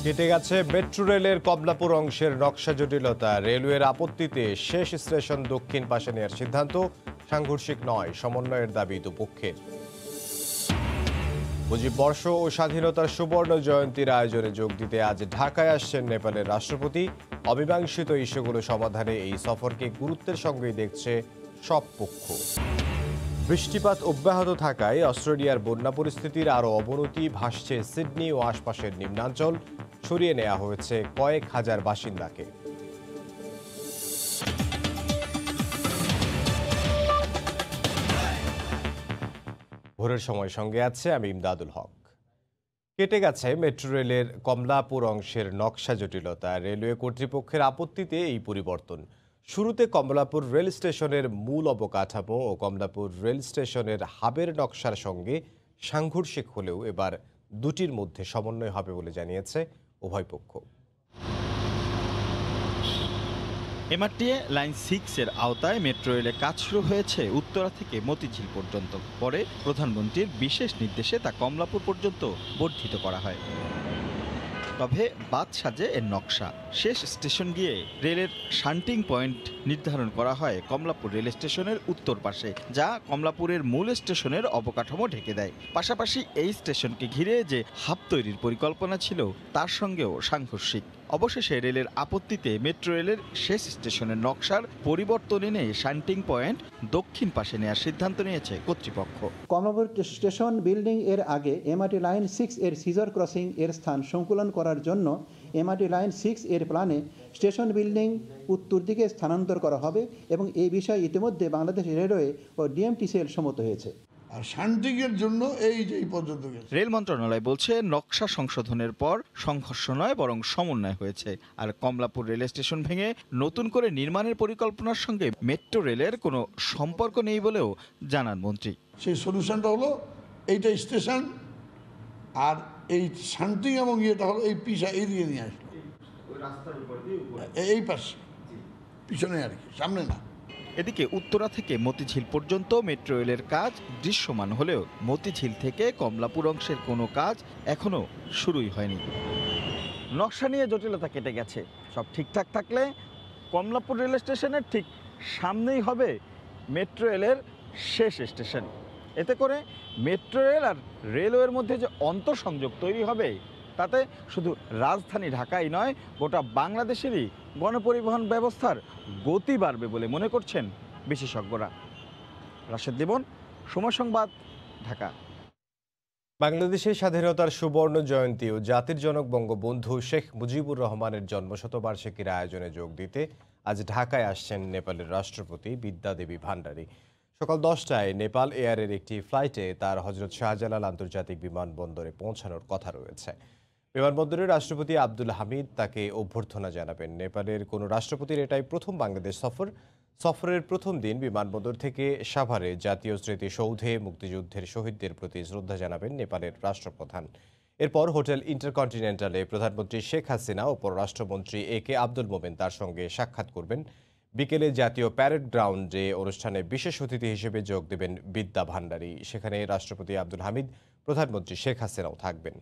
কেটে গেছে মেট্রো রেলের কমলাপুর অংশের নকশা জটিলতা। রেলওয়ের আপত্তিতে শেষ স্টেশন দক্ষিণ পাশে নেওয়ার সিদ্ধান্ত সাংঘর্ষিক নয়, সমন্বয়ের দাবি দুপক্ষের। মুজিব বর্ষ ও স্বাধীনতার সুবর্ণ জয়ন্তীর আয়োজনে যোগ দিতে আজ ঢাকায় আসছেন নেপালের রাষ্ট্রপতি। অমীমাংসিত ইস্যুগুলো সমাধানে এই সফরকে গুরুত্বের সঙ্গেই দেখছে সব পক্ষ। বৃষ্টিপাত অব্যাহত থাকায় অস্ট্রেলিয়ার বন্যা পরিস্থিতির আরও অবনতি। ভাসছে সিডনি ও আশপাশের নিম্নাঞ্চল, সরিয়ে নেওয়া হয়েছে কয়েক হাজার বাসিন্দাকে। ভোরের সময় সঙ্গে আছে আমি ইমদাদুল হক। কেটে গেছে মেট্রো রেলের কমলাপুর অংশের নকশা জটিলতা। রেলওয়ে কর্তৃপক্ষের আপত্তিতে এই পরিবর্তন। শুরুতে কমলাপুর রেল স্টেশনের মূল অবকাঠামো ও কমলাপুর রেল স্টেশনের হাবের নকশার সঙ্গে সাংঘর্ষিক হলেও এবার দুটির মধ্যে সমন্বয় হবে বলে জানিয়েছে উভয় পক্ষ। এমআরটিএ লাইন 6 এর আওতায় মেট্রো রেলে কাজ শুরু হয়েছে উত্তরা থেকে মতিঝিল পর্যন্ত। পরে প্রধানমন্ত্রীর বিশেষ নির্দেশে তা কমলাপুর পর্যন্ত বর্ধিত করা হয়। তবে বাদ সাজে এর নকশা। শেষ স্টেশন গিয়ে রেলের শান্টিং পয়েন্ট নির্ধারণ করা হয় কমলাপুর রেল স্টেশনের উত্তর পাশে, যা কমলাপুরের মূল স্টেশনের অবকাঠামো ঢেকে দেয়। পাশাপাশি এই স্টেশনকে ঘিরে যে হাব তৈরির পরিকল্পনা ছিল তার সঙ্গেও সাংঘর্ষিক। অবশেষে রেলের আপত্তিতে মেট্রো রেলের শেষ স্টেশনের নকশার পরিবর্তন এনে শান্টিং পয়েন্ট দক্ষিণ পাশে নেওয়ার সিদ্ধান্ত নিয়েছে কর্তৃপক্ষ। কমলাপুর স্টেশন বিল্ডিং এর আগে এমআরটি লাইন 6 এর সিজার ক্রসিং এর স্থান সংকুলন করার জন্য এমআরটি লাইন 6 এর প্ল্যানে স্টেশন বিল্ডিং উত্তর দিকে স্থানান্তর করা হবে এবং এই বিষয়ে ইতিমধ্যে বাংলাদেশ রেলওয়ে ও ডিএমটিসিএল সম্মত হয়েছে। আর শান্তির জন্য এই পর্যন্ত রেল মন্ত্রণালয় বলছে নকশা সংশোধনের পর সংঘর্ষ নয় বরং সমন্বয় হয়েছে। আর কমলাপুর রেল স্টেশন ভেঙে নতুন করে নির্মাণের পরিকল্পনার সঙ্গে মেট্রো রেলের কোনো সম্পর্ক নেই বলেও জানান মন্ত্রী। সেই সলিউশনটা হলো এইটা স্টেশন, আর এই শান্তি এবং ইয়েটা হলো এই পিছা এদিকে নিয়ে আসলো, এই পাশে পিছনে আর কি, সামনে না। এদিকে উত্তরা থেকে মতিঝিল পর্যন্ত মেট্রো রেলের কাজ দৃশ্যমান হলেও মতিঝিল থেকে কমলাপুর অংশের কোনো কাজ এখনো শুরুই হয়নি। নকশা নিয়ে জটিলতা কেটে গেছে। সব ঠিকঠাক থাকলে কমলাপুর রেল স্টেশনের ঠিক সামনেই হবে মেট্রো রেলের শেষ স্টেশন। এতে করে মেট্রো রেল আর রেলওয়ের মধ্যে যে অন্তঃসংযোগ তৈরি হবে, তাতে শুধু রাজধানী ঢাকাই নয়, গোটা বাংলাদেশেরই গণপরিবহন ব্যবস্থার গতি বাড়বে বলে মনে করছেন বিশেষজ্ঞরা। রাশেদ জীবন, সময় সংবাদ, ঢাকা। বাংলাদেশের স্বাধীনতার সুবর্ণ জয়ন্তী ও জাতির জনক বঙ্গবন্ধু শেখ মুজিবুর রহমানের জন্মশতবার্ষিকীর আয়োজনে যোগ দিতে আজ ঢাকায় আসছেন নেপালের রাষ্ট্রপতি বিদ্যা দেবী ভান্ডারী। সকাল 10টায় নেপাল এয়ারের একটি ফ্লাইটে তার হজরত শাহজালাল আন্তর্জাতিক বিমানবন্দরে পৌঁছানোর কথা রয়েছে। বিমানবন্দরে রাষ্ট্রপতি আব্দুল হামিদ তাকে অভ্যর্থনা জানাবেন। নেপালের কোনো রাষ্ট্রপতির এটাই প্রথম বাংলাদেশ সফর। সফরের প্রথম দিন বিমানবন্দর থেকে সাভারে জাতীয় স্মৃতিসৌধে মুক্তিযুদ্ধের শহীদদের প্রতি শ্রদ্ধা জানাবেন নেপালের রাষ্ট্রপ্রধান। এরপর হোটেল ইন্টারকন্টিনেন্টালে প্রধানমন্ত্রী শেখ হাসিনা ও পররাষ্ট্রমন্ত্রী একে আব্দুল মোমেন তার সঙ্গে সাক্ষাৎ করবেন। বিকেলে জাতীয় প্যারেড গ্রাউন্ডে অনুষ্ঠানে বিশেষ অতিথি হিসেবে যোগ দেবেন বিদ্যা ভান্ডারী। সেখানে রাষ্ট্রপতি আব্দুল হামিদ, প্রধানমন্ত্রী শেখ হাসিনাও থাকবেন।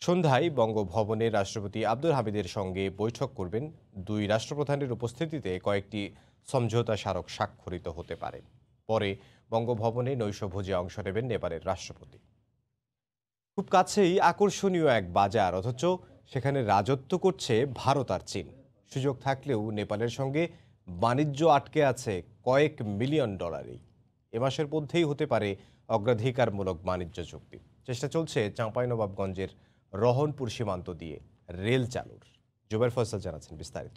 সন্ধ্যায় বঙ্গভবনে রাষ্ট্রপতি আব্দুল হামিদের সঙ্গে বৈঠক করবেন। দুই রাষ্ট্রপ্রধানের উপস্থিতিতে কয়েকটি সমঝোতা স্মারক স্বাক্ষরিত হতে পারে। পরে বঙ্গভবনে নৈশভোজে অংশ নেবেন নেপালের রাষ্ট্রপতি। খুব কাছেই আকর্ষণীয় এক বাজার, অথচ সেখানে রাজত্ব করছে ভারত আর চীন। সুযোগ থাকলেও নেপালের সঙ্গে বাণিজ্য আটকে আছে কয়েক মিলিয়ন ডলারেই। এ মাসের মধ্যেই হতে পারে অগ্রাধিকারমূলক বাণিজ্য চুক্তি। চেষ্টা চলছে চাঁপাইনবাবগঞ্জের রহনপুর সীমান্ত দিয়ে রেল চালুর। জুবাইর ফয়সাল জানাচ্ছেন বিস্তারিত।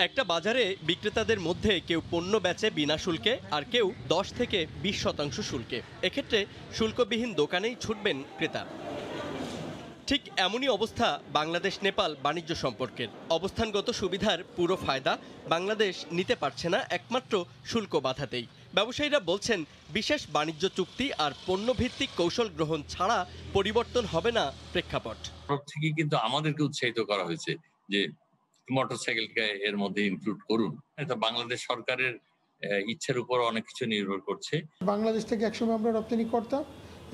একটা বাজারে বিক্রেতাদের মধ্যে কেউ পণ্য বেচে বিনা শুল্কে, আর কেউ 10 থেকে 20% শুল্কে। এক্ষেত্রে শুল্কবিহীন দোকানেই ছুটবেন ক্রেতা। ঠিক এমনই অবস্থা বাংলাদেশ নেপাল বাণিজ্য সম্পর্কের। অবস্থানগত সুবিধার পুরো ফায়দা বাংলাদেশ নিতে পারছে না একমাত্র শুল্ক বাধাতেই। ব্যবসায়ীরা বলছেন, বিশেষ বাণিজ্য চুক্তি আর পণ্যভিত্তিক কৌশল গ্রহণ ছাড়া পরিবর্তন হবে না প্রেক্ষাপট। থেকে কিন্তু আমাদেরকে উৎসাহিত করা হয়েছে যে মোটরসাইকেলকে এর মধ্যে ইনক্লুড করুন। এটা বাংলাদেশ সরকারের ইচ্ছার উপর অনেক কিছু নির্ভর করছে। বাংলাদেশ থেকে একসময় আমরা রপ্তানি করতাম,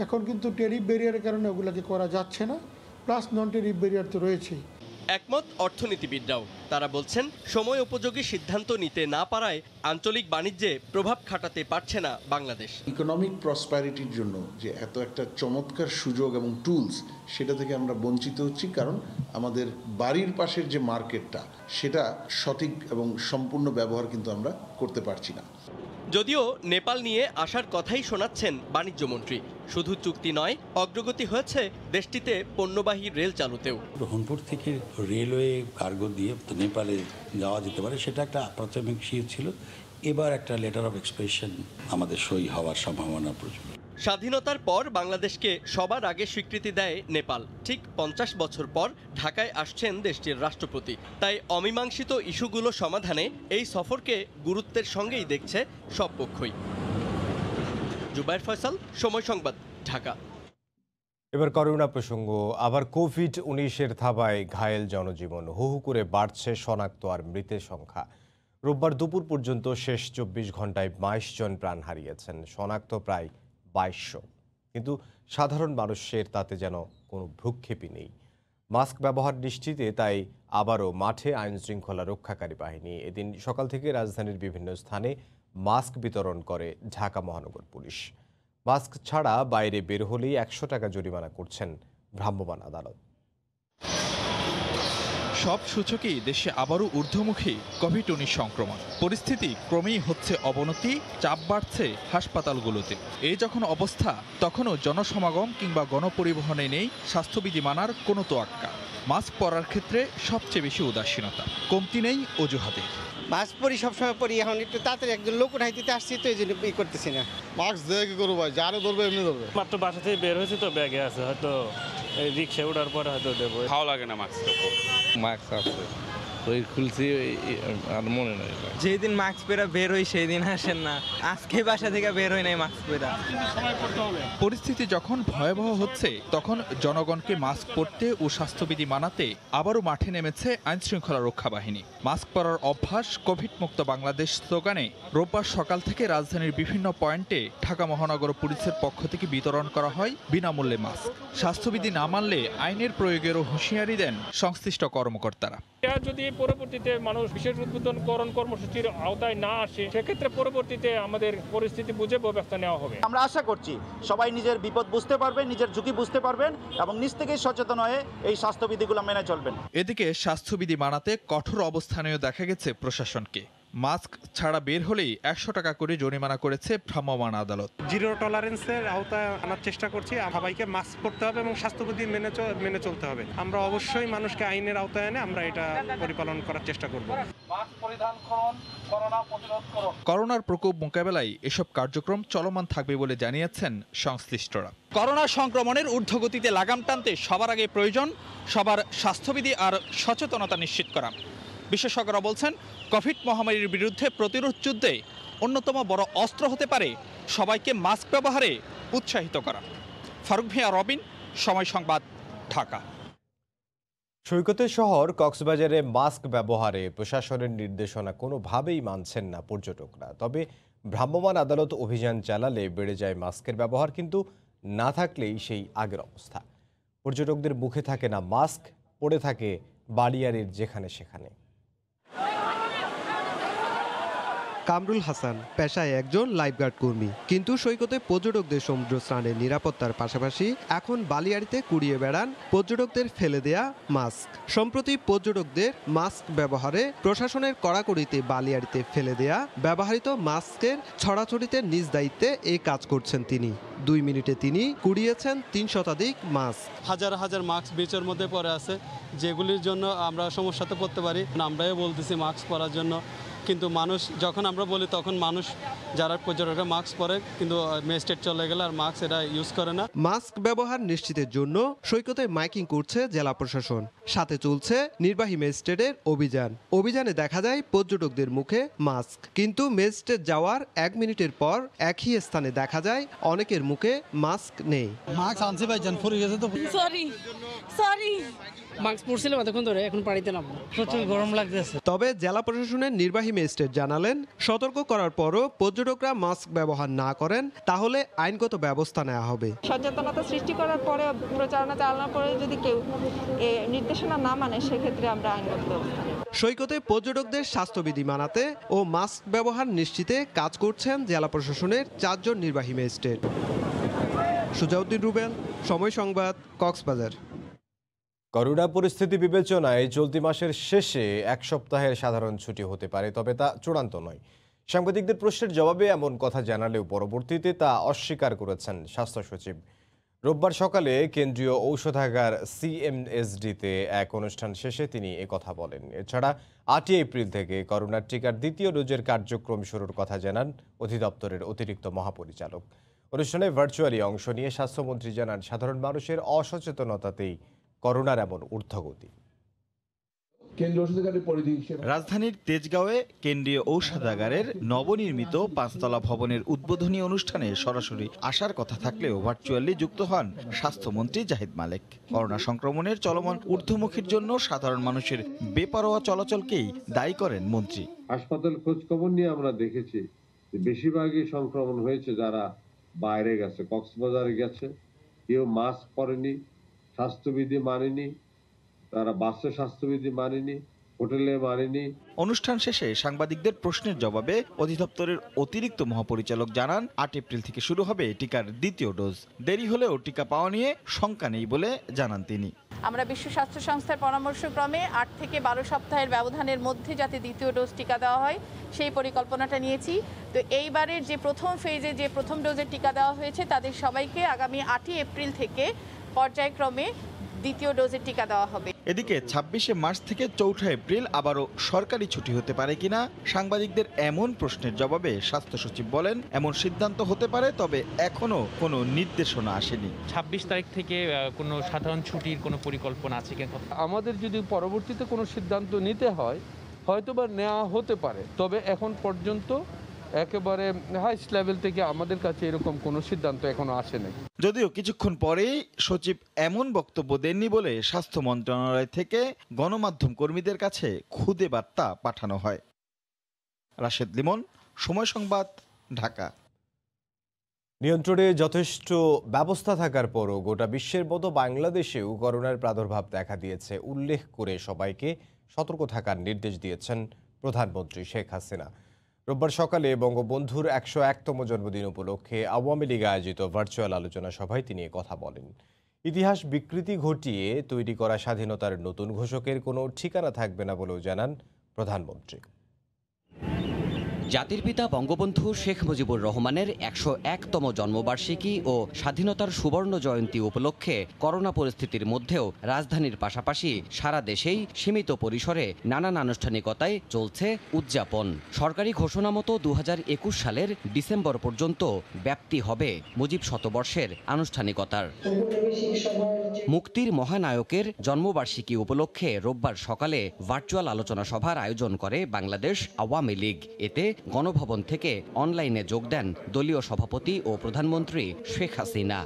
এখন কিন্তু ট্যারিফ ব্যারিয়ারের কারণে ওগুলোকে করা যাচ্ছে না, প্লাস নন ট্যারিফ ব্যারিয়ার তো রয়েছেই। একমত অর্থনীতিবিদরাও। তারা বলছেন সময় উপযোগী সিদ্ধান্ত নিতে না পারায় আঞ্চলিক বাণিজ্যে প্রভাব খাটাতে পারছে না বাংলাদেশ। ইকোনমিক প্রসপ্যারিটির জন্য যে এত একটা চমৎকার সুযোগ এবং টুলস, সেটা থেকে আমরা বঞ্চিত হচ্ছি, কারণ আমাদের বাড়ির পাশের যে মার্কেটটা, সেটা সঠিক এবং সম্পূর্ণ ব্যবহার কিন্তু আমরা করতে পারছি না। যদিও নেপাল নিয়ে আসার কথাই শোনাচ্ছেন বাণিজ্যমন্ত্রী। শুধু চুক্তি নয়, অগ্রগতি হয়েছে দেশটিতে পণ্যবাহী রেল চালুতেও। রহনপুর থেকে রেলওয়ে কার্গো দিয়ে নেপালে যাওয়া যেতে পারে, সেটা একটা প্রাথমিক ছিল। এবার একটা লেটার অফ এক্সপ্রেশন আমাদের সই হওয়ার সম্ভাবনা প্রচুর। স্বাধীনতার পর বাংলাদেশকে সবার আগে স্বীকৃতি দেয় নেপাল। ঠিক 50 বছর পর ঢাকায় আসছেন দেশটির রাষ্ট্রপতি। তাই অমীমাংসিত ইস্যুগুলো সমাধানে এই সফরকে গুরুত্বের সঙ্গেই দেখছে সব পক্ষই। জুবায়ের ফয়সাল, সময় সংবাদ, ঢাকা। এবার করোনা প্রসঙ্গ। আবার কোভিড-19 থাবায় ঘায়েল জনজীবন। হু হু করে বাড়ছে শনাক্ত আর মৃতের সংখ্যা। রোববার দুপুর পর্যন্ত শেষ 24 ঘন্টায় 22 জন প্রাণ হারিয়েছেন, শনাক্ত প্রায় 2200। কিন্তু সাধারণ মানুষের তাতে যেন কোনো ভ্রুক্ষেপই নেই। মাস্ক ব্যবহার নিশ্চিতে তাই আবারও মাঠে আইনশৃঙ্খলা রক্ষাকারী বাহিনী। এদিন সকাল থেকে রাজধানীর বিভিন্ন স্থানে মাস্ক বিতরণ করে ঢাকা মহানগর পুলিশ। মাস্ক ছাড়া বাইরে বের হলেই 100 টাকা জরিমানা করছেন ভ্রাম্যমাণ আদালত। সব সূচকেই দেশে আবারও ঊর্ধ্বমুখী কোভিড-19 সংক্রমণ। পরিস্থিতি ক্রমেই হচ্ছে অবনতি, চাপ বাড়ছে হাসপাতালগুলোতে। এই যখন অবস্থা, তখনও জনসমাগম কিংবা গণপরিবহনে নেই স্বাস্থ্যবিধি মানার কোনো তোয়াক্কা। মাস্ক পরার ক্ষেত্রে সবচেয়ে বেশি উদাসীনতা, কমতি নেই অজুহাতে। মাস্ক পরি, সবসময় পরি, এখন একটু তাড়াতাড়ি একজন লোক উঠাই দিতে আসছি তো এই জন্য করতেছি না। মাস্ক দিয়ে কি করবো ভাই, যারে ধরবে এমনি ধরবে। মাত্র বাসা থেকে বের হয়েছে তো ব্যাগে আছে, হয়তো এই রিক্সা ওঠার পরে হয়তো দেবো। ভালো লাগে না মাস্ক আছে ওই খুলছি আর মনে নেই। যেদিন মাস্ক পরে বের হই সেই দিন আসেন না, আজকে বাসা থেকে বের হই নাই মাস্ক পরে। পরিস্থিতি যখন ভয়াবহ হচ্ছে, তখন জনগণকে মাস্ক পরতে ও স্বাস্থ্যবিধি মানাতে আবারও মাঠে নেমেছে আইনশৃঙ্খলা রক্ষা বাহিনী। মাস্ক পরার অভ্যাস, কোভিড মুক্ত বাংলাদেশ স্লোগানে রোববার সকাল থেকে রাজধানীর বিভিন্ন পয়েন্টে ঢাকা মহানগর পুলিশের পক্ষ থেকে বিতরণ করা হয় বিনামূল্যে মাস্ক। স্বাস্থ্যবিধি না মানলে আইনের প্রয়োগেরও হুঁশিয়ারি দেন সংশ্লিষ্ট কর্মকর্তারা। যদি পরবর্তীতে মানুষ বিশেষ উদ্বোধনকরণ কর্মসূচির আওতায় না আসে, সেক্ষেত্রে পরবর্তীতে আমাদের পরিস্থিতি বুঝে ব্যবস্থা নেওয়া হবে। আমরা আশা করছি সবাই নিজের বিপদ বুঝতে পারবেন, নিজের ঝুঁকি বুঝতে পারবেন এবং নিজ থেকেই সচেতন হয়ে এই স্বাস্থ্যবিধিগুলো মেনে চলবেন। এদিকে স্বাস্থ্যবিধি মানাতে কঠোর অবস্থানেও দেখা গেছে প্রশাসনকে। মাস্ক ছাড়া বের হলেই 100 টাকা করে জরিমানা করেছে ভ্রাম্যমাণ আদালত। জিরো টলারেন্সের আওতায় আনার চেষ্টা করছি। সবাইকে মাস্ক পরতে হবে এবং স্বাস্থ্যবিধি মেনে চলতে হবে। আমরা অবশ্যই মানুষকে আইনের আওতায় এনে আমরা এটা পরিপালন করার চেষ্টা করব। করোনার প্রকোপ মোকাবেলায় এসব কার্যক্রম চলমান থাকবে বলে জানিয়েছেন সংশ্লিষ্টরা। করোনা সংক্রমণের ঊর্ধ্বগতিতে লাগাম টানতে সবার আগে প্রয়োজন সবার স্বাস্থ্যবিধি আর সচেতনতা নিশ্চিত করা। বিশেষজ্ঞরা বলছেন, কোভিড মহামারীর বিরুদ্ধে প্রতিরোধ যুদ্ধে অন্যতম বড় অস্ত্র হতে পারে সবাইকে মাস্ক ব্যবহারে উৎসাহিত করা। ফারুক ভিয়া, রবিন, সময় সংবাদ, ঢাকা। সৈকতের শহর কক্সবাজারে মাস্ক ব্যবহারে প্রশাসনের নির্দেশনা কোনোভাবেই মানছেন না পর্যটকরা। তবে ভ্রাম্যমাণ আদালত অভিযান চালালে বেড়ে যায় মাস্কের ব্যবহার, কিন্তু না থাকলেই সেই আগের অবস্থা। পর্যটকদের মুখে থাকে না মাস্ক, পড়ে থাকে বাড়িয়ারির যেখানে সেখানে। কামরুল হাসান পেশায় একজন লাইফগার্ড কর্মী, কিন্তু সৈকতে পর্যটকদের সমুদ্র স্নানের নিরাপত্তার পাশাপাশি এখন বালিয়াড়িতে কুড়িয়ে বেড়ান পর্যটকদের ফেলে দেয়া মাস্ক। সম্প্রতি পর্যটকদের মাস্ক ব্যবহারে প্রশাসনের কড়াকড়িতে বালিয়াড়িতে ফেলে দেয়া ব্যবহৃত মাস্কের ছড়াছড়িতে নিজ দায়িত্বে এই কাজ করছেন তিনি। 2 মিনিটে তিনি কুড়িয়েছেন 3 শতাধিক মাস্ক। হাজার হাজার মাস্ক বিচের মধ্যে পড়ে আছে, যেগুলির জন্য আমরা সমস্যাতে পড়তে পারি। আমরাও বলতেছি মাস্ক পরার জন্য, কিন্তু মানুষ যখন আমরা বলি তখন মানুষ যারা পর্যটকরা মাস্ক পরে, কিন্তু ম্যাজিস্ট্রেট চলে গেলে আর মাস্ক এটা ইউজ করে না। মাস্ক ব্যবহার নিশ্চিতের জন্য সৈকতে মাইকিং করছে জেলা প্রশাসন, সাথে চলছে নির্বাহী ম্যাজিস্ট্রেটের অভিযানে দেখা যায় পর্যটকদের মুখে মাস্ক, কিন্তু ম্যাজিস্ট্রেট যাওয়ার 1 মিনিটের পর একই স্থানে দেখা যায় অনেকের মুখে মাস্ক নেই। মাস্ক আনছে ভাইজান, পরে গেছে তো। সরি মাস্ক পরছিলাম এতক্ষণ ধরে, এখন বাড়িতে নামবো, প্রচুর গরম লাগতেছে। তবে জেলা প্রশাসনের নির্বাহী ম্যাজিস্ট্রেট জানালেন, সতর্ক করার পরও পর্যটকরা মাস্ক ব্যবহার না করেন তাহলে আইনগত ব্যবস্থা নেওয়া হবে। সচেতনতা সৃষ্টি করার পরে, প্রচারণা চালানোর পরে যদি কেউ নির্দেশনা না মানে সেক্ষেত্রে আমরা আইনগত ব্যবস্থা নেব। সৈকতে পর্যটকদের স্বাস্থ্যবিধি মানাতে ও মাস্ক ব্যবহার নিশ্চিতে কাজ করছেন জেলা প্রশাসনের 4 জন নির্বাহী ম্যাজিস্ট্রেট। সুজাউদ্দিন রুবেল, সময় সংবাদ, কক্সবাজার। করোনা পরিস্থিতি বিবেচনায় চলতি মাসের শেষে 1 সপ্তাহের সাধারণ ছুটি হতে পারে, তবে তা চূড়ান্ত নয়। সাংবাদিকদের প্রশ্নের জবাবে এমন কথা জানালেও পরবর্তীতে তা অস্বীকার করেছেন স্বাস্থ্য সচিব। রোববার সকালে কেন্দ্রীয় ঔষধাগার CMSD-তে এক অনুষ্ঠান শেষে তিনি একথা বলেন। এছাড়া 8 এপ্রিল থেকে করোনার টিকার দ্বিতীয় ডোজের কার্যক্রম শুরুর কথা জানান অধিদপ্তরের অতিরিক্ত মহাপরিচালক। অনুষ্ঠানে ভার্চুয়ালি অংশ নিয়ে স্বাস্থ্যমন্ত্রী জানান, সাধারণ মানুষের অসচেতনতাতেই করোনার এমন ঊর্ধ্বগতি। রাজধানীর তেজগাঁওয়ে কেন্দ্রীয় ঔষধাগারের নবনির্মিত 5তলা ভবনের উদ্বোধনী অনুষ্ঠানে সরাসরি আসার কথা থাকলেও ভার্চুয়ালি যুক্ত হন স্বাস্থ্যমন্ত্রী জাহিদ মালেক। করোনা সংক্রমণের চলমান ঊর্ধ্বমুখীর জন্য সাধারণ মানুষের বেপরোয়া চলাচলকেই দায়ী করেন মন্ত্রী। হাসপাতাল খোঁজ খবর নিয়ে আমরা দেখেছি যে বেশিরভাগই সংক্রমণ হয়েছে যারা বাইরে গেছে, কক্সবাজারে গেছে, কেউ মাস্ক পরেনি, স্বাস্থ্যবিধি মানেনি, তারা বাসে স্বাস্থ্যবিধি মানেনি, হোটেলে মানেনি। অনুষ্ঠান শেষে সাংবাদিকদের প্রশ্নের জবাবে অধিদপ্তরের অতিরিক্ত মহাপরিচালক জানান, 8 এপ্রিল থেকে শুরু হবে টিকার দ্বিতীয় ডোজ। দেরি হলেও টিকা পাওয়া নিয়ে শঙ্কা নেই বলে জানান তিনি। আমরা বিশ্ব স্বাস্থ্য সংস্থার পরামর্শক্রমে 8 থেকে 12 সপ্তাহের ব্যবধানের মধ্যে যাতে দ্বিতীয় ডোজ টিকা দেওয়া হয় সেই পরিকল্পনাটা নিয়েছি। তো এইবারের যে প্রথম ফেজে যে প্রথম ডোজের টিকা দেওয়া হয়েছে তাদের সবাইকে আগামী 8 এপ্রিল থেকে পর্যায়ক্রমে দ্বিতীয় ডোজের টিকা দেওয়া হবে। এদিকে 26 মার্চ থেকে 4 এপ্রিল আবারও সরকারি ছুটি হতে পারে কিনা সাংবাদিকদের এমন প্রশ্নের জবাবে স্বাস্থ্য সচিব বলেন, এমন সিদ্ধান্ত হতে পারে, তবে এখনো কোনো নির্দেশনা আসেনি। 26 তারিখ থেকে কোনো সাধারণ ছুটির কোনো পরিকল্পনা আছে কিনা? আমাদের যদি পরবর্তীতে কোনো সিদ্ধান্ত নিতে হয় হয়তোবা নেওয়া হতে পারে, তবে এখন পর্যন্ত একেবারে হাইস্ট লেভেল থেকে আমাদের কাছে এরকম কোনো সিদ্ধান্ত এখনো আসেনি। যদিও কিছুক্ষণ পরেই সচিব এমন বক্তব্য দেননি বলে স্বাস্থ্য মন্ত্রণালয় থেকে গণমাধ্যম কর্মীদের কাছে খুদে বার্তা পাঠানো হয়। রাশেদ লিমন, সময় সংবাদ, ঢাকা। নিয়ন্ত্রণে যথেষ্ট ব্যবস্থা থাকার পরও গোটা বিশ্বের মতো বাংলাদেশেও করোনার প্রাদুর্ভাব দেখা দিয়েছে উল্লেখ করে সবাইকে সতর্ক থাকার নির্দেশ দিয়েছেন প্রধানমন্ত্রী শেখ হাসিনা। রোববার সকালে বঙ্গবন্ধুর 101তম জন্মদিন উপলক্ষে আওয়ামী লীগ আয়োজিত ভার্চুয়াল আলোচনা সভায় তিনি কথা বলেন। ইতিহাস বিকৃতি ঘটিয়ে তৈরি করা স্বাধীনতার নতুন ঘোষকের কোনো ঠিকানা থাকবে না বলেও জানান প্রধানমন্ত্রী। জাতির পিতা বঙ্গবন্ধু শেখ মুজিবুর রহমানের 101তম জন্মবার্ষিকী ও স্বাধীনতার সুবর্ণ জয়ন্তী উপলক্ষে করোনা পরিস্থিতির মধ্যেও রাজধানীর পাশাপাশি সারা দেশেই সীমিত পরিসরে নানান আনুষ্ঠানিকতায় চলছে উদযাপন। সরকারি ঘোষণা মতো 2021 সালের ডিসেম্বর পর্যন্ত ব্যাপ্তি হবে মুজিব শতবর্ষের আনুষ্ঠানিকতার। মুক্তির মহানায়কের জন্মবার্ষিকী উপলক্ষে রোববার সকালে ভার্চুয়াল আলোচনা সভার আয়োজন করে বাংলাদেশ আওয়ামী লীগ। এতে গণভবন থেকে অনলাইনে যোগ দেন দলীয় সভাপতি ও প্রধানমন্ত্রী শেখ হাসিনা।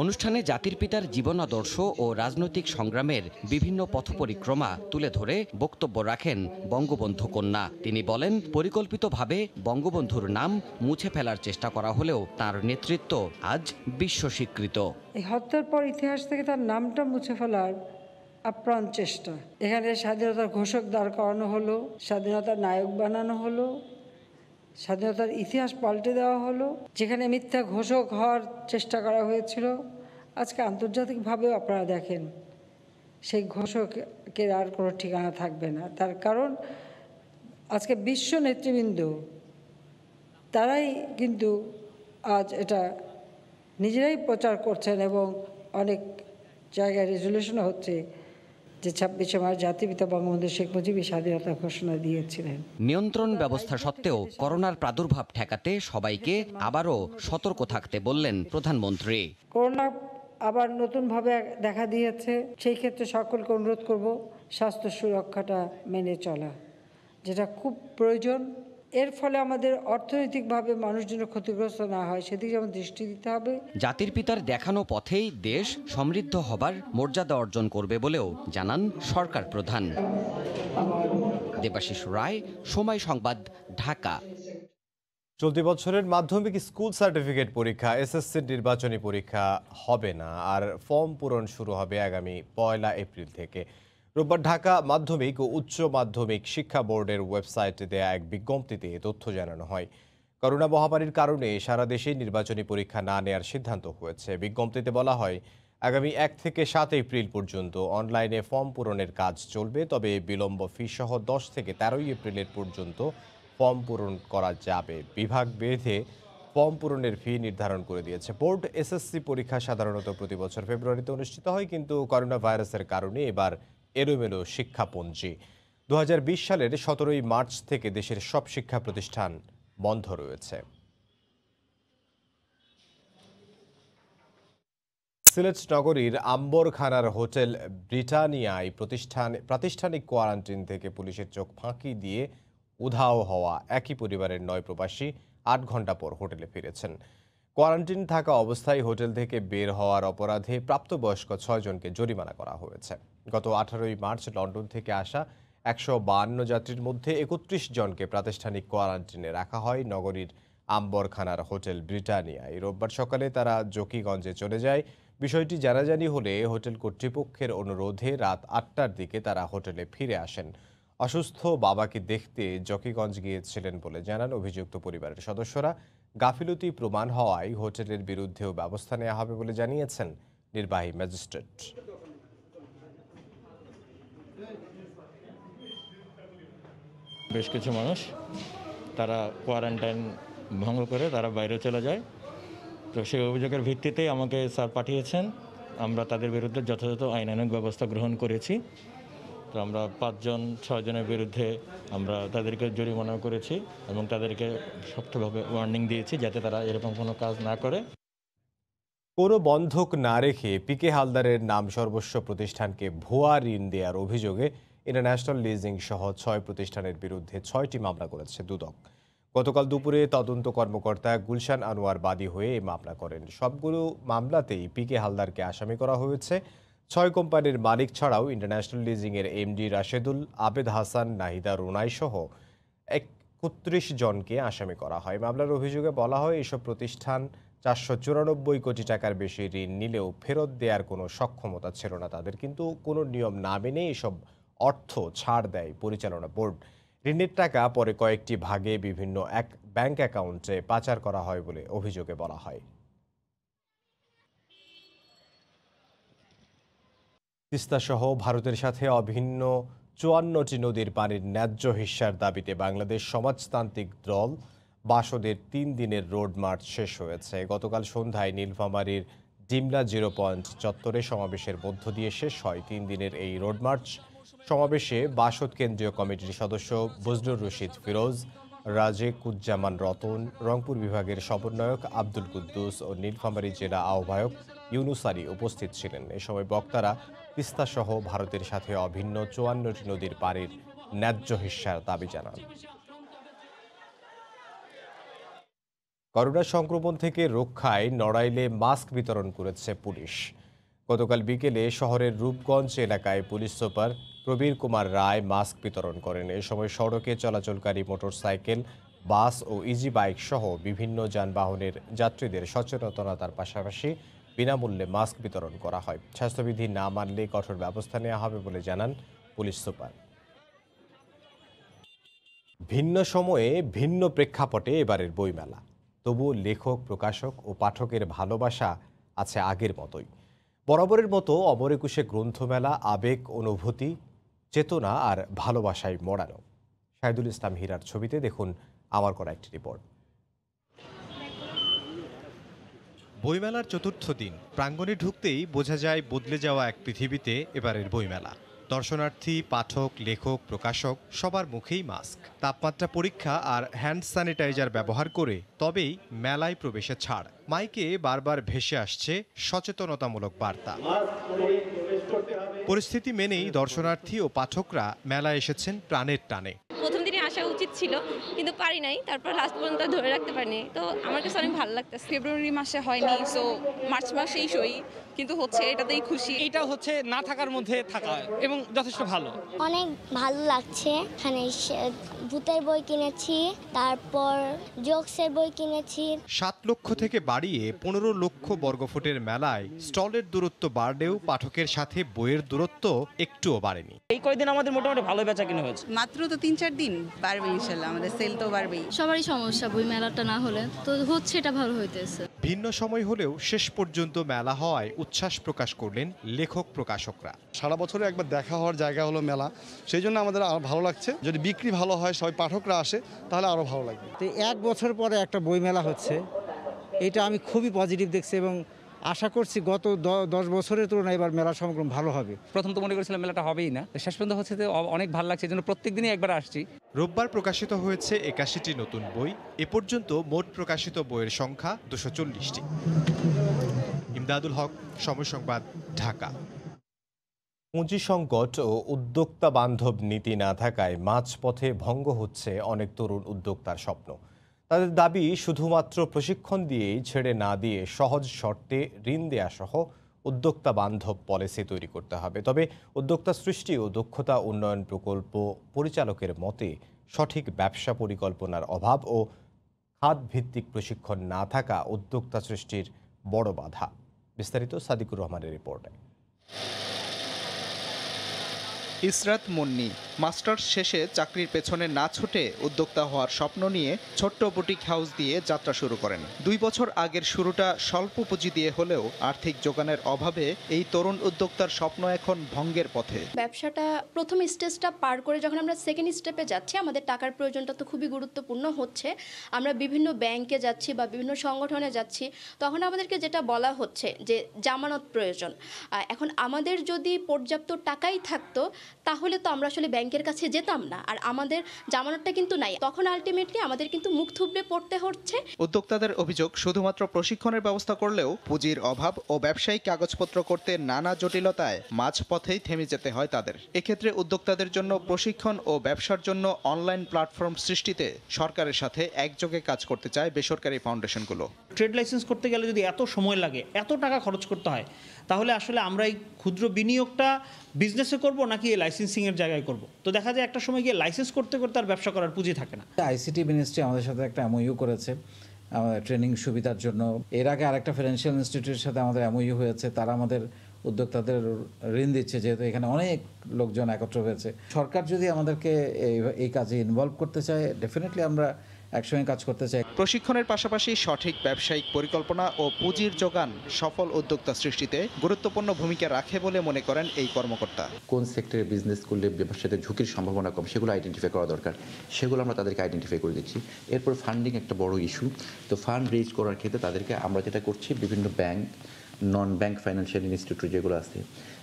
অনুষ্ঠানে জাতির পিতার জীবনাদর্শ ও রাজনৈতিক সংগ্রামের বিভিন্ন পথপরিক্রমা তুলে ধরে বক্তব্য রাখেন বঙ্গবন্ধু কন্যা। তিনি বলেন, পরিকল্পিতভাবে বঙ্গবন্ধুর নাম মুছে ফেলার চেষ্টা করা হলেও তার নেতৃত্ব আজ বিশ্ব স্বীকৃত। এই হত্যার পর ইতিহাস থেকে তার নামটা মুছে ফেলার আপ্রাণ চেষ্টা। এখানে স্বাধীনতার ঘোষক দাঁড় করানো হলো, স্বাধীনতার নায়ক বানানো হলো, স্বাধীনতার ইতিহাস পাল্টে দেওয়া হলো। যেখানে মিথ্যা ঘোষক হওয়ার চেষ্টা করা হয়েছিল, আজকে আন্তর্জাতিকভাবেও আপনারা দেখেন সেই ঘোষকের আর কোনো ঠিকানা থাকবে না। তার কারণ আজকে বিশ্ব নেতৃবৃন্দ তারাই কিন্তু আজ এটা নিজেরাই প্রচার করছেন এবং অনেক জায়গায় রেজলিউশন হচ্ছে যে 26 মার্চ জাতিপিতা বঙ্গবন্ধু শেখ মুজিব স্বাধীনতা ঘোষণা দিয়েছিলেন। নিয়ন্ত্রণ ব্যবস্থা সত্ত্বেও করোনার প্রাদুর্ভাব ঠেকাতে সবাইকে আবারও সতর্ক থাকতে বললেন প্রধানমন্ত্রী। করোনা আবার নতুনভাবে দেখা দিয়েছে, সেই ক্ষেত্রে সকলকে অনুরোধ করব স্বাস্থ্য সুরক্ষাটা মেনে চলা, যেটা খুব প্রয়োজন এর ফলে আমাদের অর্থনৈতিকভাবে মানুষ যেন ক্ষতিগ্রস্ত না হয় সেদিকে যেমন দৃষ্টি দিতে হবে। জাতির পিতার দেখানো পথেই দেশ সমৃদ্ধ হবার মর্যাদা অর্জন করবে বলেও জানান সরকার প্রধান। দেবাশিস রায়, সময় সংবাদ, ঢাকা। চলতি বছরের মাধ্যমিক স্কুল সার্টিফিকেট পরীক্ষা এসএসসির নির্বাচনী পরীক্ষা হবে না, আর ফর্ম পূরণ শুরু হবে আগামী 1 এপ্রিল থেকে। রোববার ঢাকা মাধ্যমিক ও উচ্চ মাধ্যমিক শিক্ষা বোর্ডের ওয়েবসাইটে দেয়া এক বিজ্ঞপ্তিতে তথ্য জানানো হয়। করোনা মহামারীর কারণে সারা দেশে নির্বাচনী পরীক্ষা না নেওয়ার সিদ্ধান্ত হয়েছে। বিজ্ঞপ্তিতে বলা হয়, আগামী 1 থেকে 7 এপ্রিল পর্যন্ত অনলাইনে ফর্ম পূরণের কাজ চলবে, তবে বিলম্ব ফি সহ 10 থেকে 13 এপ্রিলের পর্যন্ত ফর্ম পূরণ করা যাবে। বিভাগ বেঁধে ফর্ম পূরণের ফি নির্ধারণ করে দিয়েছে বোর্ড। এসএসসি পরীক্ষা সাধারণত প্রতি বছর ফেব্রুয়ারিতে অনুষ্ঠিত হয়, কিন্তু করোনা ভাইরাসের কারণে এবার এলোমেলো শিক্ষাপঞ্জি। 2020 সালের 17 মার্চ থেকে দেশের সব শিক্ষা প্রতিষ্ঠান বন্ধ রয়েছে। সিলেট নগরীর আম্বরখানার হোটেল ব্রিটানিয়ায় প্রাতিষ্ঠানিক কোয়ারেন্টাইন থেকে পুলিশের চোখ ফাঁকি দিয়ে উধাও হওয়া একই পরিবারের 9 প্রবাসী 8 ঘন্টা পর হোটেলে ফিরেছেন। কোয়ারেন্টাইন থাকা অবস্থায় হোটেল থেকে বের হওয়ার অপরাধে প্রাপ্তবয়স্ক 6 জনকে জরিমানা করা হয়েছে। গত 18 মার্চ লন্ডন থেকে আসা 152 যাত্রীর মধ্যে 31 জনকে প্রাতিষ্ঠানিক কোয়ারেন্টাইনে রাখা হয় নগরীর আম্বরখানার হোটেল ব্রিটানিয়ায়। রোববার সকালে তারা জকিগঞ্জে চলে যায়। বিষয়টি জানাজানি হলে হোটেল কর্তৃপক্ষের অনুরোধে রাত 8টার দিকে তারা হোটেলে ফিরে আসেন। অসুস্থ বাবাকে দেখতে জকিগঞ্জ গিয়েছিলেন বলে জানান অভিযুক্ত পরিবারের সদস্যরা। গাফিলতি প্রমাণ হওয়ায় হোটেলের বিরুদ্ধেও ব্যবস্থা নেওয়া হবে বলে জানিয়েছেন নির্বাহী ম্যাজিস্ট্রেট। বেশ কিছু মানুষ তারা কোয়ারেন্টাইন ভঙ্গ করে তারা বাইরে চলে যায়, তো সেই অভিযোগের ভিত্তিতেই আমাকে স্যার পাঠিয়েছেন। আমরা তাদের বিরুদ্ধে যথাযথ আইনানুগ ব্যবস্থা গ্রহণ করেছি। তো আমরা 6 জনের বিরুদ্ধে আমরা তাদেরকে জরিমানা করেছি এবং তাদেরকে শক্তভাবে ওয়ার্নিং দিয়েছি যাতে তারা এরকম কোনো কাজ না করে। কোনো বন্ধক না রেখে পিকে হালদারের নাম সর্বস্ব প্রতিষ্ঠানকে ভুয়া ঋণ দেওয়ার অভিযোগে ইন্টারন্যাশনাল লিজিং সহ 6 প্রতিষ্ঠানের বিরুদ্ধে 6টি মামলা করেছে দুদক। গতকাল দুপুরে তদন্ত কর্মকর্তা গুলশান আনোয়ার বাদী হয়ে এই মামলা করেন। সবগুলো মামলাতেই পিকে হালদারকে আসামি করা হয়েছে। 6 কোম্পানির মালিক ছাড়াও ইন্টারন্যাশনাল লিজিংয়ের এমডি রাশেদুল, আবেদ হাসান, নাহিদা রুনাই সহ 31 জনকে আসামি করা হয়। মামলার অভিযোগে বলা হয়, এসব প্রতিষ্ঠান 494 কোটি টাকার বেশি ঋণ নিলেও ফেরত দেওয়ার কোনো সক্ষমতা ছিল না তাদের, কিন্তু কোনো নিয়ম না মেনে এসব অর্থ ছাড় দেয় পরিচালনা বোর্ড। ঋণের টাকা পরে কয়েকটি ভাগে বিভিন্ন ব্যাংক অ্যাকাউন্টে পাচার করা হয় বলে অভিযোগে বলা হয়। তিস্তাসহ ভারতের সাথে অভিন্ন 54টি নদীর পানির ন্যায্য হিস্যার দাবিতে বাংলাদেশ সমাজতান্ত্রিক দল বাসদের 3 দিনের রোড মার্চ শেষ হয়েছে। গতকাল সন্ধ্যায় নীলফামারীর ডিমলা 0 পয়েন্ট চত্বরে সমাবেশের মধ্য দিয়ে শেষ হয় 3 দিনের এই রোড মার্চ। সমাবেশে বাসদ কেন্দ্রীয় কমিটির সদস্য বজলুর রশিদ ফিরোজ, রাজেকুজ্জামান রতন, রংপুর বিভাগের সমন্বয়ক আব্দুল কুদ্দুস ও নীলফামারী জেলা আহ্বায়ক ইউনুস আলী উপস্থিত ছিলেন। এ সময় বক্তারা তিস্তাসহ ভারতের সাথে অভিন্ন 54টি নদীর পানির ন্যায্য হিস্যার দাবি জানান। করোনা সংক্রমণ থেকে রক্ষায় নড়াইলে মাস্ক বিতরণ করেছে পুলিশ। গতকাল বিকেলে শহরের রূপগঞ্জ এলাকায় পুলিশ সুপার প্রবীর কুমার রায় মাস্ক বিতরণ করেন। এ সময় সড়কে চলাচলকারী মোটরসাইকেল, বাস ও ইজি বাইক সহ বিভিন্ন যানবাহনের যাত্রীদের সচেতনতার পাশাপাশি বিনামূল্যে মাস্ক বিতরণ করা হয়। স্বাস্থ্যবিধি না মানলে কঠোর ব্যবস্থা নেওয়া হবে বলে জানান পুলিশ সুপার। ভিন্ন সময়ে ভিন্ন প্রেক্ষাপটে এবারের বইমেলা, তবুও লেখক, প্রকাশক ও পাঠকের ভালোবাসা আছে আগের মতোই। বরাবরের মতো অমর একুশে গ্রন্থমেলা আবেগ, অনুভূতি, চেতনা আর ভালোবাসায় মোড়ানো। শাহিদুল ইসলাম হীরার ছবিতে দেখুন আমার করা একটি রিপোর্ট। বইমেলার চতুর্থ দিন, প্রাঙ্গণে ঢুকতেই বোঝা যায় বদলে যাওয়া এক পৃথিবীতে এবারের বইমেলা। দর্শনার্থী, পাঠক, লেখক, প্রকাশক সবার মুখেই মাস্ক, তাপমাত্রা পরীক্ষা আর হ্যান্ড স্যানিটাইজার ব্যবহার করে তবেই মেলায় প্রবেশে ছাড়। মাইকে বারবার ভেসে আসছে সচেতনতামূলক বার্তা। পরিস্থিতি মেনেই দর্শনার্থী ও পাঠকরা মেলায় এসেছেন প্রাণের টানে। প্রথম দিনে আসা উচিত ছিল, কিন্তু পারি নাই। তারপর লাস্ট পর্যন্ত ধরে রাখতে পারিনি। তো আমার কাছে অনেক ভালো লাগতেছে। ফেব্রুয়ারি মাসে হয়নি, সো মার্চ মাসেই সই, কিন্তু হচ্ছে এটাতেই খুশি। এটা হচ্ছে না থাকার মধ্যে থাকা এবং যথেষ্ট ভালো। অনেক ভালো লাগছে। এখানে ভূতের বই কিনেছি, তারপর জোকসের বই কিনেছি। 7 লক্ষ থেকে বাড়িয়ে 15 লক্ষ বর্গফুটের মেলায় স্টলের দূরত্ব বাড়লেও পাঠকের সাথে বইয়ের দূরত্ব একটুও বাড়েনি। এই কয়েকদিন আমাদের মোটামুটি ভালো বেচা কিনা হয়েছে। মাত্র তো 3-4 দিন, বাড়বে ইনশাআল্লাহ, আমাদের সেল তো বাড়বেই। সবারই সমস্যা বই মেলাটা না হলে, তো হচ্ছে এটা ভালো হইতেছে। ভিন্ন সময় হলেও শেষ পর্যন্ত মেলা হওয়ায় উচ্ছ্বাস প্রকাশ করলেন লেখক প্রকাশকরা। সারা বছরে একবার দেখা হওয়ার জায়গা হলো মেলা, সেই জন্য আমাদের আরো ভালো লাগছে। যদি বিক্রি ভালো হয়, সবাই পাঠকরা আসে, তাহলে আরো ভালো লাগবে। তো 1 বছর পরে একটা বই মেলা হচ্ছে, এটা আমি খুবই পজিটিভ দেখছি এবং আশা করছি গত 10 বছরের তুলনায় এবার মেলা সমাগম ভালো হবে। প্রথম তো মনে করেছিলাম মেলাটা হবেই না, শেষ পর্যন্ত হচ্ছে অনেক ভালো লাগছে, এই জন্য প্রত্যেক দিনই একবার আসছি। রোববার প্রকাশিত হয়েছে 81টি নতুন বই। এ পর্যন্ত মোট প্রকাশিত বইয়ের সংখ্যা 240টি। ইমদাদুল হক, সময় সংবাদ, ঢাকা। পুঁজি সংকট ও উদ্যোক্তা বান্ধব নীতি না থাকায় মাঝপথে ভঙ্গ হচ্ছে অনেক তরুণ উদ্যোক্তার স্বপ্ন। তাদের দাবি শুধুমাত্র প্রশিক্ষণ দিয়েই ছেড়ে না দিয়ে সহজ শর্তে ঋণ দেয়া সহ উদ্যোক্তা বান্ধব পলিসি তৈরি করতে হবে। তবে উদ্যোক্তা সৃষ্টি ও দক্ষতা উন্নয়ন প্রকল্প পরিচালকের মতে সঠিক ব্যবসা পরিকল্পনার অভাব ও খাতভিত্তিক প্রশিক্ষণ না থাকা উদ্যোক্তা সৃষ্টির বড় বাধা। বিস্তারিত সাদিকুর রহমানের রিপোর্টে। ইসরাত মুন্নি মাস্টার্স শেষে চাকরির পেছনে না ছুটে উদ্যোক্তা হওয়ার স্বপ্ন নিয়ে ছোট্ট বুটিক হাউস দিয়ে যাত্রা শুরু করেন। 2 বছর আগের শুরুটা স্বল্প পুঁজি দিয়ে হলেও আর্থিক যোগানের অভাবে এই তরুণ উদ্যোক্তার স্বপ্ন এখন ভঙ্গের পথে। ব্যবসাটা প্রথম স্টেজটা পার করে যখন আমরা সেকেন্ড স্টেপে যাচ্ছি, আমাদের টাকার প্রয়োজনটা তো খুবই গুরুত্বপূর্ণ হচ্ছে। আমরা বিভিন্ন ব্যাংকে যাচ্ছি বা বিভিন্ন সংগঠনে যাচ্ছি, তখন আমাদেরকে যেটা বলা হচ্ছে যে জামানত প্রয়োজন। এখন আমাদের যদি পর্যাপ্ত টাকাই থাকতো তাহলে তো আমরা আসলে ব্যাংকের কাছে যেতাম না, আর আমাদের জামানতটা কিন্তু নাই। তখন আলটিমেটলি আমাদের কিন্তু মুখ থুবড়ে পড়তে হচ্ছে। উদ্যোক্তাদের অভিযোগ, শুধুমাত্র প্রশিক্ষণের ব্যবস্থা করলেও পুঁজির অভাব ও ব্যবসায়িক কাগজপত্র করতে নানা জটিলতায় মাঝপথেই থেমে যেতে হয় তাদের। এক্ষেত্রে উদ্যোক্তাদের জন্য প্রশিক্ষণ ও ব্যবসার জন্য অনলাইন প্ল্যাটফর্ম সৃষ্টিতে সরকারের সাথে একযোগে কাজ করতে চায় বেসরকারি ফাউন্ডেশনগুলো। ট্রেড লাইসেন্স করতে গেলে যদি এত সময় লাগে, এত টাকা খরচ করতে হয়, তাহলে আসলে আমরা এই ক্ষুদ্র বিনিয়োগটা বিজনেসে করব নাকি এই লাইসেন্সিংয়ের জায়গায় করব? তো দেখা যায় একটা সময় গিয়ে লাইসেন্স করতে করতে আর ব্যবসা করার পুঁজি থাকে না। আইসিটি মিনিস্ট্রি আমাদের সাথে একটা এমওইউ করেছে আমাদের ট্রেনিং সুবিধার জন্য। এর আগে আরেকটা ফাইন্যান্সিয়াল ইনস্টিটিউটের সাথে আমাদের এমওইউ হয়েছে, তারা আমাদের উদ্যোক্তাদের ঋণ দিচ্ছে, যেহেতু এখানে অনেক লোকজন একত্র হয়েছে। সরকার যদি আমাদেরকে এই কাজে ইনভলভ করতে চায়, ডেফিনেটলি আমরা একসঙ্গে কাজ করতে চাই। প্রশিক্ষণের পাশাপাশি সঠিক ব্যবসায়িক পরিকল্পনা ও পুঁজির যোগান সফল উদ্যোক্তা সৃষ্টিতে গুরুত্বপূর্ণ ভূমিকা রাখে বলে মনে করেন এই কর্মকর্তা। কোন সেক্টরে বিজনেস করলে ব্যবসাতে ঝুঁকির সম্ভাবনা কম, সেগুলো আইডেন্টিফাই করা দরকার, সেগুলো আমরা তাদেরকে আইডেন্টিফাই করে দিচ্ছি। এরপর ফান্ডিং একটা বড় ইস্যু। তো ফান্ড রেজ করার ক্ষেত্রে তাদেরকে আমরা যেটা করছি, বিভিন্ন ব্যাংক, নন ব্যাংক ফাইন্যান্সিয়াল ইনস্টিটিউট যেগুলো আছে,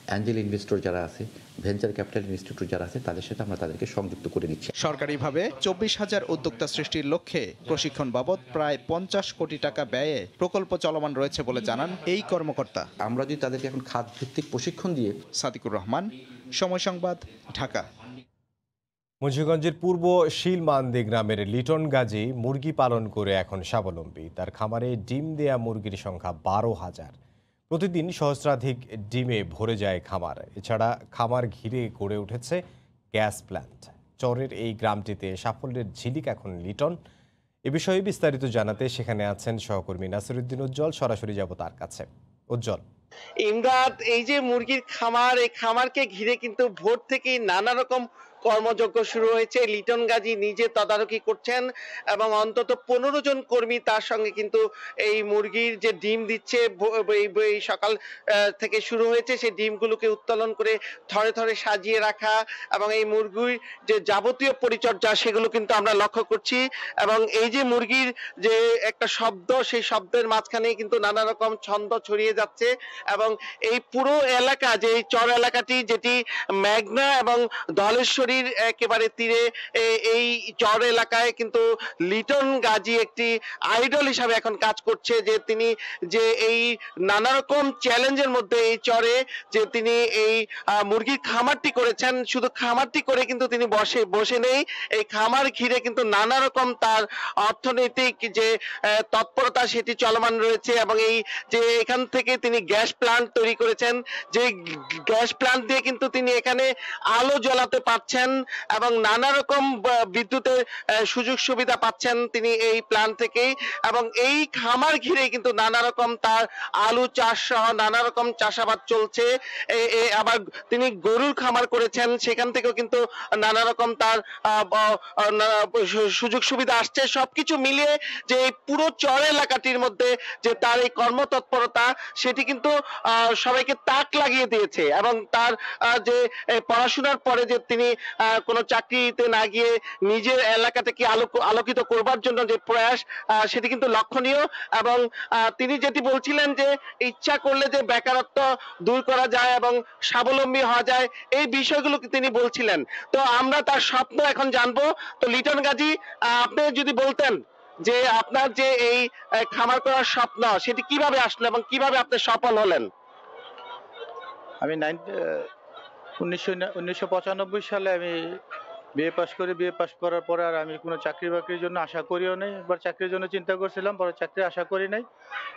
অ্যাঞ্জেল ইনভেস্টর যারা আছে, ভেঞ্চার ক্যাপিটাল ইনস্টিটিউট যারা আছে, তাদের সাথে আমরা তাদেরকে সংযুক্ত করে দিচ্ছি। সরকারিভাবে 24,000 উদ্যোক্তা সৃষ্টির লক্ষ্যে প্রশিক্ষণ বাবদ প্রায় 50 কোটি টাকা ব্যয়ে প্রকল্প চলমান রয়েছে বলে জানান এই কর্মকর্তা। আমরা যদি তাদেরকে এখন খাত ভিত্তিক প্রশিক্ষণ দিয়ে। সাদিকুর রহমান, সময় সংবাদ, ঢাকা। মুন্সিগঞ্জের পূর্ব শিলমান্দি গ্রামের লিটন গাজী মুরগি পালন করে এখন স্বাবলম্বী। তার খামারে ডিম দেয়া মুরগির সংখ্যা 12,000। প্রতিদিন সহস্রাধিক ডিমে ভরে যায় খামার। এছাড়া খামার ঘিরে গড়ে উঠেছে গ্যাস প্ল্যান্ট। চরের এই গ্রামটিতে সাফল্যের ঝিলিক এখন লিটন। এ বিষয়ে বিস্তারিত জানাতে সেখানে আছেন সহকর্মী নাসিরুদ্দিন উজ্জ্বল। সরাসরি যাব তার কাছে। উজ্জ্বল। ইমদাদ, এই যে মুরগির খামার, এই খামারকে ঘিরে কিন্তু ভোর থেকেই নানা রকম কর্মযজ্ঞ শুরু হয়েছে। লিটন গাজী নিজে তদারকি করছেন এবং অন্তত 15 জন কর্মী তার সঙ্গে কিন্তু এই মুরগির যে ডিম দিচ্ছে এই সকাল থেকে শুরু হয়েছে, সেই ডিমগুলোকে উত্তোলন করে থরে থরে সাজিয়ে রাখা এবং এই মুরগির যে যাবতীয় পরিচর্যা সেগুলো কিন্তু আমরা লক্ষ্য করছি। এবং এই যে মুরগির যে একটা শব্দ, সেই শব্দের মাঝখানে কিন্তু নানা রকম ছন্দ ছড়িয়ে যাচ্ছে এবং এই পুরো এলাকা, যে এই চর এলাকাটি, যেটি মেঘনা এবং ধলেশ্বরী নদীর একেবারে তীরে এই চর এলাকায় কিন্তু লিটন গাজী একটি আইডল হিসাবে এখন কাজ করছে, যে তিনি যে এই নানা রকম চ্যালেঞ্জের মধ্যে এই চরে যে তিনি এই মুরগির খামারটি করেছেন। শুধু খামারটি করে কিন্তু তিনি বসে নেই, এই খামার ঘিরে কিন্তু নানা রকম তার অর্থনৈতিক যে তৎপরতা সেটি চলমান রয়েছে। এবং এই যে এখান থেকে তিনি গ্যাস প্লান্ট তৈরি করেছেন, যে গ্যাস প্লান্ট দিয়ে কিন্তু তিনি এখানে আলো জ্বালাতে পারছেন এবং নানা রকম বিদ্যুতের সুযোগ সুবিধা পাচ্ছেন তিনি এই প্লান্ট থেকেই। এবং এই খামার ঘিরে কিন্তু নানা রকম তার আলু চাষ সহ নানা রকম চাষাবাদ চলছে। আবার তিনি গরুর খামার করেছেন, সেখান থেকেও কিন্তু নানা রকম তার সুযোগ সুবিধা আসছে। সবকিছু মিলিয়ে যে পুরো চর এলাকাটির মধ্যে যে তার এই কর্মতৎপরতা সেটি কিন্তু সবাইকে তাক লাগিয়ে দিয়েছে। এবং তার যে পড়াশোনার পরে যে তিনি কোনো চাকরিতে না গিয়ে নিজের এলাকাটাকে আলোকিত করবার জন্য যে প্রয়াস সেটি কিন্তু লক্ষণীয়। এবং তিনি যেটি বলছিলেন যে ইচ্ছা করলে যে বেকারত্ব দূর করা যায় এবং স্বাবলম্বী হওয়া যায়, এই বিষয়গুলো তিনি বলছিলেন। তো আমরা তার স্বপ্ন এখন জানবো। তো লিটন গাজী, আপনি যদি বলতেন যে আপনার যে এই খামার করার স্বপ্ন সেটি কিভাবে আসলো এবং কিভাবে আপনি সফল হলেন? আমি 1995 সালে আমি বিএ পাস করি। বিএ পাস করার পরে আর আমি কোনো চাকরি বাকরির জন্য আশা করিও নাই। একবার চাকরির জন্য চিন্তা করছিলাম, পরে চাকরি আশা করি নাই।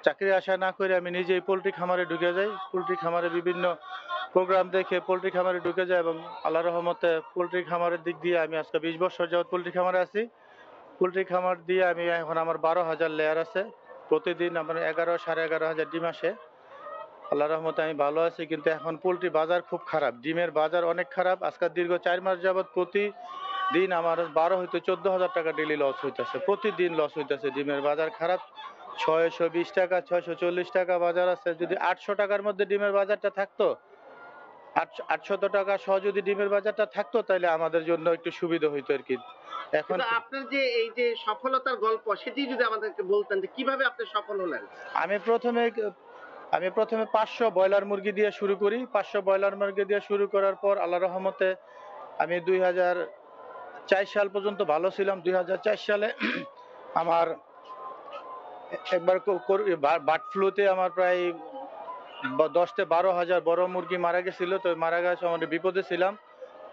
চাকরি আশা না করে আমি নিজেই পোলট্রি খামারে ঢুকে যাই। পোলট্রি খামারে বিভিন্ন প্রোগ্রাম দেখে পোলট্রি খামারে ঢুকে যায় এবং আল্লাহর রহমতে পোলট্রি খামারের দিক দিয়ে আমি আজকে 20 বছর যাবত পোলট্রি খামারে আছি। পোলট্রি খামার দিয়ে আমি এখন আমার 12,000 লেয়ার আছে। প্রতিদিন আমার 11,000-11,500 ডিম আসে। আল্লাহর রহমতে আমি ভালো আছি। কিন্তু এখন পোলট্রি বাজার খুব খারাপ, ডিমের বাজার অনেক খারাপ। আজকে দীর্ঘ 4 মাস যাবত প্রতিদিন আমার 12 হইতে 14,000 টাকা ডেলি লস হইতেছে। প্রতিদিন লস হইতেছে। ডিমের বাজার খারাপ। 620 টাকা 640 টাকা বাজার আছে। যদি 800 টাকার মধ্যে ডিমের বাজারটা থাকতো, 800 টাকা সহ যদি ডিমের বাজারটা থাকতো, তাহলে আমাদের জন্য একটু সুবিধা হইতো আর কি। এখন আপনার যে এই যে সফলতার গল্প সেটি যদি আমাদেরকে বলতেন যে কিভাবে আপনি সফল হলেন? আমি প্রথমে 500 ব্রয়লার মুরগি দিয়ে শুরু করি। 500 ব্রয়লার মুরগি দিয়ে শুরু করার পর আল্লাহর রহমতে আমি 2004 সাল পর্যন্ত ভালো ছিলাম। 2004 সালে আমার একবার বার্ড ফ্লুতে আমার প্রায় 10-12 হাজার বড় মুরগি মারা গেছিল। তো মারা গেছে, আমাদের বিপদে ছিলাম।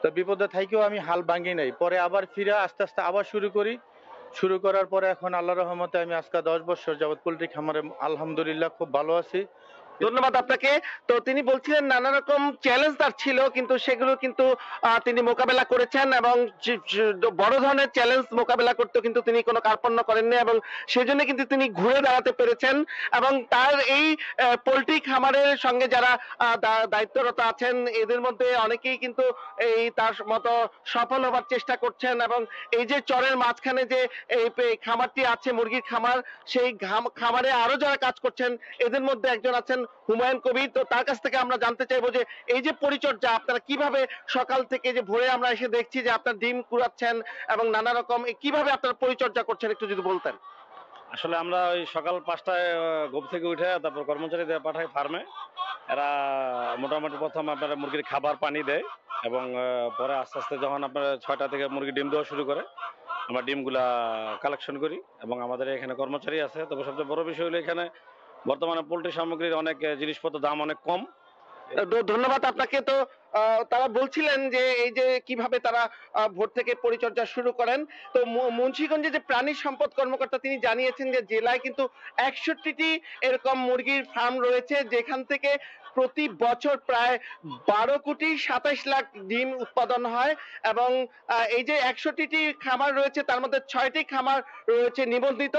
তো বিপদে থাকেও আমি হাল ভাঙি নাই। পরে আবার ফিরে আস্তে আস্তে আবার শুরু করি। শুরু করার পরে এখন আল্লাহর রহমতে আমি আজকে 10 বছর যাবত পোলট্রি খামারে আলহামদুলিল্লাহ খুব ভালো আছি। ধন্যবাদ আপনাকে। তো তিনি বলছিলেন নানা রকম চ্যালেঞ্জ তার ছিল, কিন্তু সেগুলো কিন্তু তিনি মোকাবেলা করেছেন এবং বড় ধরনের চ্যালেঞ্জ মোকাবেলা করতে কিন্তু তিনি কোনো কার্পণ্য করেননি এবং সেজন্য কিন্তু তিনি ঘুরে দাঁড়াতে পেরেছেন। এবং তার এই পোলট্রি খামারের সঙ্গে যারা দায়িত্বরত আছেন এদের মধ্যে অনেকেই কিন্তু এই তার মতো সফল হবার চেষ্টা করছেন। এবং এই যে চরের মাঝখানে যে এই খামারটি আছে মুরগির খামার, সেই খামারে আরো যারা কাজ করছেন এদের মধ্যে একজন আছেন হুমায়ুন কবির। তো তার কাছ থেকে আমরা জানতে চাইবো যে এই যে পরিচর্যা আপনারা কিভাবে সকাল থেকে যে ভোরে আমরা এসে দেখছি যে আপনার ডিম কুড়াচ্ছেন এবং নানা রকম কিভাবে আপনারা পরিচর্যা করছেন একটু যদি বলতেন। আসলে আমরা ওই সকাল 5টায় ঘুম থেকে উঠে তারপর কর্মচারীদের পাঠাই ফার্মে। এরা মোটামুটি প্রথম আপনারা মুরগির খাবার পানি দেয় এবং পরে আস্তে আস্তে যখন আপনার 6টা থেকে মুরগি ডিম দেওয়া শুরু করে আমরা ডিমগুলা কালেকশন করি এবং আমাদের এখানে কর্মচারী আছে। তবে সবচেয়ে বড় বিষয় হলো এখানে বর্তমানে পোল্ট্রি সামগ্রীর অনেক জিনিসপত্র দাম অনেক কম। ধন্যবাদ আপনাকে। তো তারা বলছিলেন যে এই যে কিভাবে তারা ভোর থেকে পরিচর্যা শুরু করেন। তো মুন্সিগঞ্জে যে প্রাণী সম্পদ কর্মকর্তা তিনি জানিয়েছেন যে জেলায় কিন্তু 61টি এরকম মুরগির ফার্ম রয়েছে, যেখান থেকে প্রতি বছর প্রায় 12,27,00,000 ডিম উৎপাদন হয়। এবং এই যে 61টি খামার রয়েছে তার মধ্যে 6টি খামার রয়েছে নিবন্ধিত।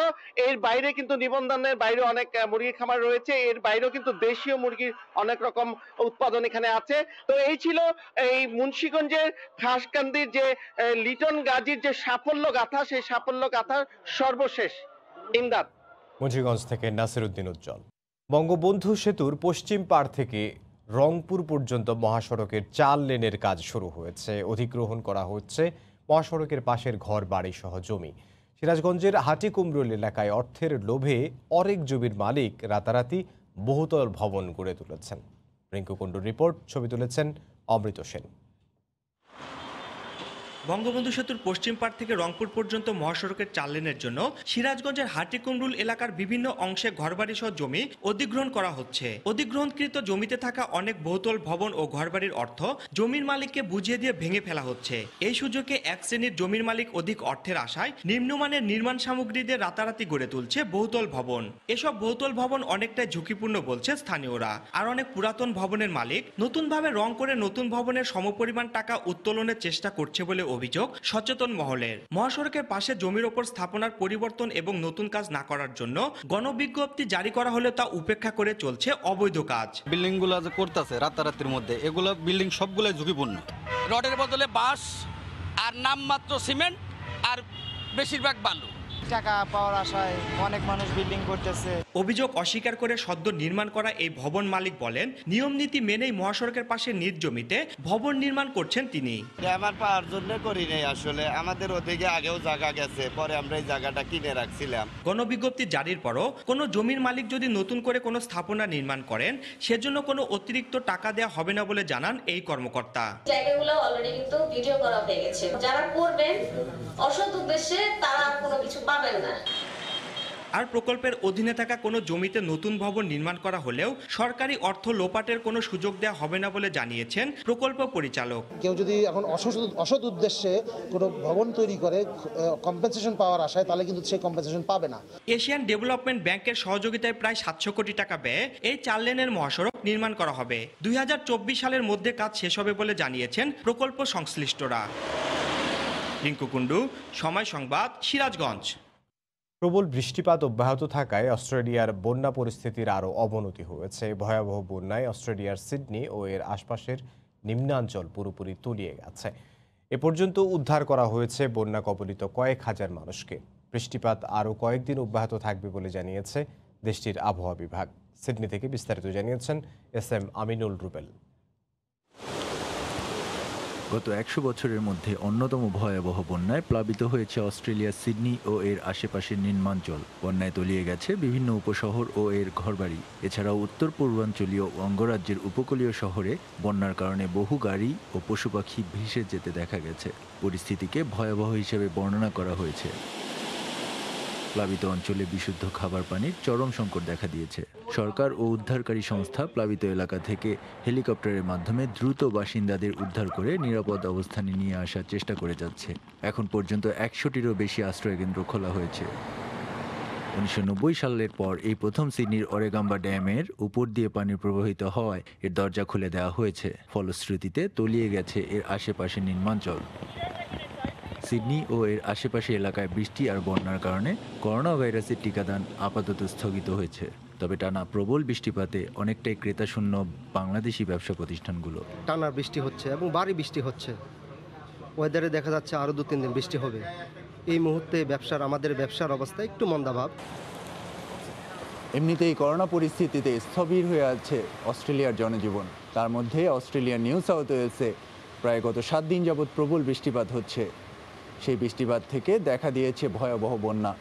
এর বাইরে কিন্তু নিবন্ধনের বাইরে অনেক মুরগির খামার রয়েছে। এর বাইরেও কিন্তু দেশীয় মুরগির অনেক রকম উৎপাদন এখানে আছে। তো এই ছিল এই মুন্সিগঞ্জের খাসকান্দির যে লিটন গাজীর যে সাফল্য গাথা, সেই সাফল্য গাথার সর্বশেষ। ইমদাদ, মুন্সিগঞ্জ থেকে নাসিরউদ্দিন উজ্জ্বল। বঙ্গবন্ধু সেতুর পশ্চিম পাড় থেকে রংপুর পর্যন্ত মহাসড়কের 4 লেনের কাজ শুরু হয়েছে। অধিগ্রহণ করা হচ্ছে মহাসড়কের পাশের ঘর বাড়ি সহ জমি। সিরাজগঞ্জের হাটিকুমরুল এলাকায় অর্থের লোভে অনেক জমির মালিক রাতারাতি বহুতল ভবন গড়ে তুলেছেন। রিঙ্কু কুণ্ডুর রিপোর্ট, ছবি তুলেছেন অমৃত সেন। বঙ্গবন্ধু সেতুর পশ্চিম পাড় থেকে রংপুর পর্যন্ত মহাসড়কের 4 লেনের জন্য সিরাজগঞ্জের হাটিকুমরুল এলাকার বিভিন্ন অংশে ঘরবাড়ি সহ জমি অধিগ্রহণ করা হচ্ছে। অধিগ্রহণকৃত জমিতে থাকা অনেক বহুতল ভবন ও ঘরবাড়ির অর্থ জমির মালিককে বুঝিয়ে দিয়ে ভেঙে ফেলা হচ্ছে। এই সুযোগে এক শ্রেণীর জমির মালিক অধিক অর্থের আশায় নিম্নমানের নির্মাণ সামগ্রী দিয়ে রাতারাতি গড়ে তুলছে বহুতল ভবন। এসব বহুতল ভবন অনেকটাই ঝুঁকিপূর্ণ বলছে স্থানীয়রা। আর অনেক পুরাতন ভবনের মালিক নতুনভাবে রং করে নতুন ভবনের সমপরিমাণ টাকা উত্তোলনের চেষ্টা করছে বলে অভিযোগ সচেতন মহলের। মহাসড়কের পাশে জমির ওপর স্থাপনার পরিবর্তন এবং নতুন কাজ না করার জন্য গণবিজ্ঞপ্তি জারি করা হলে তা উপেক্ষা করে চলছে অবৈধ কাজ। বিল্ডিং গুলো যে করতেছে রাতারাতির মধ্যে, এগুলো বিল্ডিং সবগুলো ঝুঁকিপূর্ণ। রডের বদলে বাঁশ আর নামমাত্র সিমেন্ট আর বেশিরভাগ বালু। টাকা পাওয়ার আশায় অনেক মানুষ বিল্ডিং করতেছে। অভিযোগ অস্বীকার করে সদ্য নির্মাণ করা এই ভবন মালিক বলেন, নিয়ম নীতি মেনেই মহাসড়কের পাশে নিজ জমিতে ভবন নির্মাণ করছেন তিনি। আমার পাওয়ার জন্য করি নাই, আসলে আমাদের ওদিকে আগেও জায়গা গেছে, পরে আমরা এই জায়গাটা কিনে রাখছিলাম। গণবিজ্ঞপ্তি জারির পরও কোনো জমির মালিক যদি নতুন করে কোনো স্থাপনা নির্মাণ করেন, সেজন্য কোনো অতিরিক্ত টাকা দেওয়া হবে না বলে জানান এই কর্মকর্তা। জায়গাগুলো অলরেডি কিন্তু ভিডিও করা হয়ে গেছে, যারা করবেন অসৎ উদ্দেশ্যে তারা কোনো কিছু পাবেন না। আর প্রকল্পের অধীনে থাকা কোনো জমিতে নতুন ভবন নির্মাণ করা হলেও সরকারি অর্থ লোপাটের কোনো সুযোগ দেওয়া হবে না বলে জানিয়েছেন প্রকল্প পরিচালক। কেউ যদি এখন অসৎ উদ্দেশ্যে কোনো ভবন তৈরি করে কম্পেনসেশন পাওয়ার আশায়, তাহলে কিন্তু সেই কম্পেনসেশন পাবে না। এশিয়ান ডেভেলপমেন্ট ব্যাংকের সহযোগিতায় প্রায় 700 কোটি টাকা ব্যয়ে এই 4 লেনের মহাসড়ক নির্মাণ করা হবে। 2024 সালের মধ্যে কাজ শেষ হবে বলে জানিয়েছেন প্রকল্প সংশ্লিষ্টরা। রিঙ্কু কুন্ডু, সময় সংবাদ, সিরাজগঞ্জ। প্রবল বৃষ্টিপাত অব্যাহত থাকায় অস্ট্রেলিয়ার বন্যা পরিস্থিতির আরও অবনতি হয়েছে। ভয়াবহ বন্যায় অস্ট্রেলিয়ার সিডনি ও এর আশপাশের নিম্নাঞ্চল পুরোপুরি তলিয়ে গেছে। এ পর্যন্ত উদ্ধার করা হয়েছে বন্যা কবলিত কয়েক হাজার মানুষকে। বৃষ্টিপাত আরও কয়েকদিন অব্যাহত থাকবে বলে জানিয়েছে দেশটির আবহাওয়া বিভাগ। সিডনি থেকে বিস্তারিত জানিয়েছেন এস.এম. আমিনুল রুবেল। গত 100 বছরের মধ্যে অন্যতম ভয়াবহ বন্যায় প্লাবিত হয়েছে অস্ট্রেলিয়ার সিডনি ও এর আশেপাশের নিম্নাঞ্চল। বন্যায় তলিয়ে গেছে বিভিন্ন উপশহর ও এর ঘরবাড়ি। এছাড়াও উত্তর পূর্বাঞ্চলীয় অঙ্গরাজ্যের উপকূলীয় শহরে বন্যার কারণে বহু গাড়ি ও পশু পাখি ভেসে যেতে দেখা গেছে। পরিস্থিতিকে ভয়াবহ হিসেবে বর্ণনা করা হয়েছে। প্লাবিত অঞ্চলে বিশুদ্ধ খাবার পানির চরম সংকট দেখা দিয়েছে। সরকার ও উদ্ধারকারী সংস্থা প্লাবিত এলাকা থেকে হেলিকপ্টারের মাধ্যমে দ্রুত বাসিন্দাদের উদ্ধার করে নিরাপদ অবস্থানে নিয়ে আসার চেষ্টা করে যাচ্ছে। এখন পর্যন্ত 100টিরও বেশি আশ্রয়কেন্দ্র খোলা হয়েছে। 1990 সালের পর এই প্রথম সিডনির অরেগাম্বা ড্যামের উপর দিয়ে পানি প্রবাহিত হওয়ায় এর দরজা খুলে দেওয়া হয়েছে। ফলশ্রুতিতে তলিয়ে গেছে এর আশেপাশের নিম্নাঞ্চল। সিডনি ও এর আশেপাশে এলাকায় বৃষ্টি আর বন্যার কারণে করোনা ভাইরাসের টিকাদান আপাতত স্থগিত হয়েছে। তবে টানা প্রবল বৃষ্টিপাতে অনেকটাই ক্রেতাশূন্য বাংলাদেশি ব্যবসা প্রতিষ্ঠানগুলো। টানা বৃষ্টি হচ্ছে এবং ভারী বৃষ্টি হচ্ছে। ওয়েদারে দেখা যাচ্ছে আরও 2-3 দিন বৃষ্টি হবে। এই মুহূর্তে আমাদের ব্যবসার অবস্থা একটু মন্দাভাব। এমনিতেই করোনা পরিস্থিতিতে স্থবির হয়ে আছে অস্ট্রেলিয়ার জনজীবন। তার মধ্যে অস্ট্রেলিয়ার নিউ সাউথ ওয়েলসে প্রায় গত 7 দিন যাবৎ প্রবল বৃষ্টিপাত হচ্ছে। সেই বৃষ্টিপাত থেকে দেখা দিয়েছে ভয়াবহ বন্যা।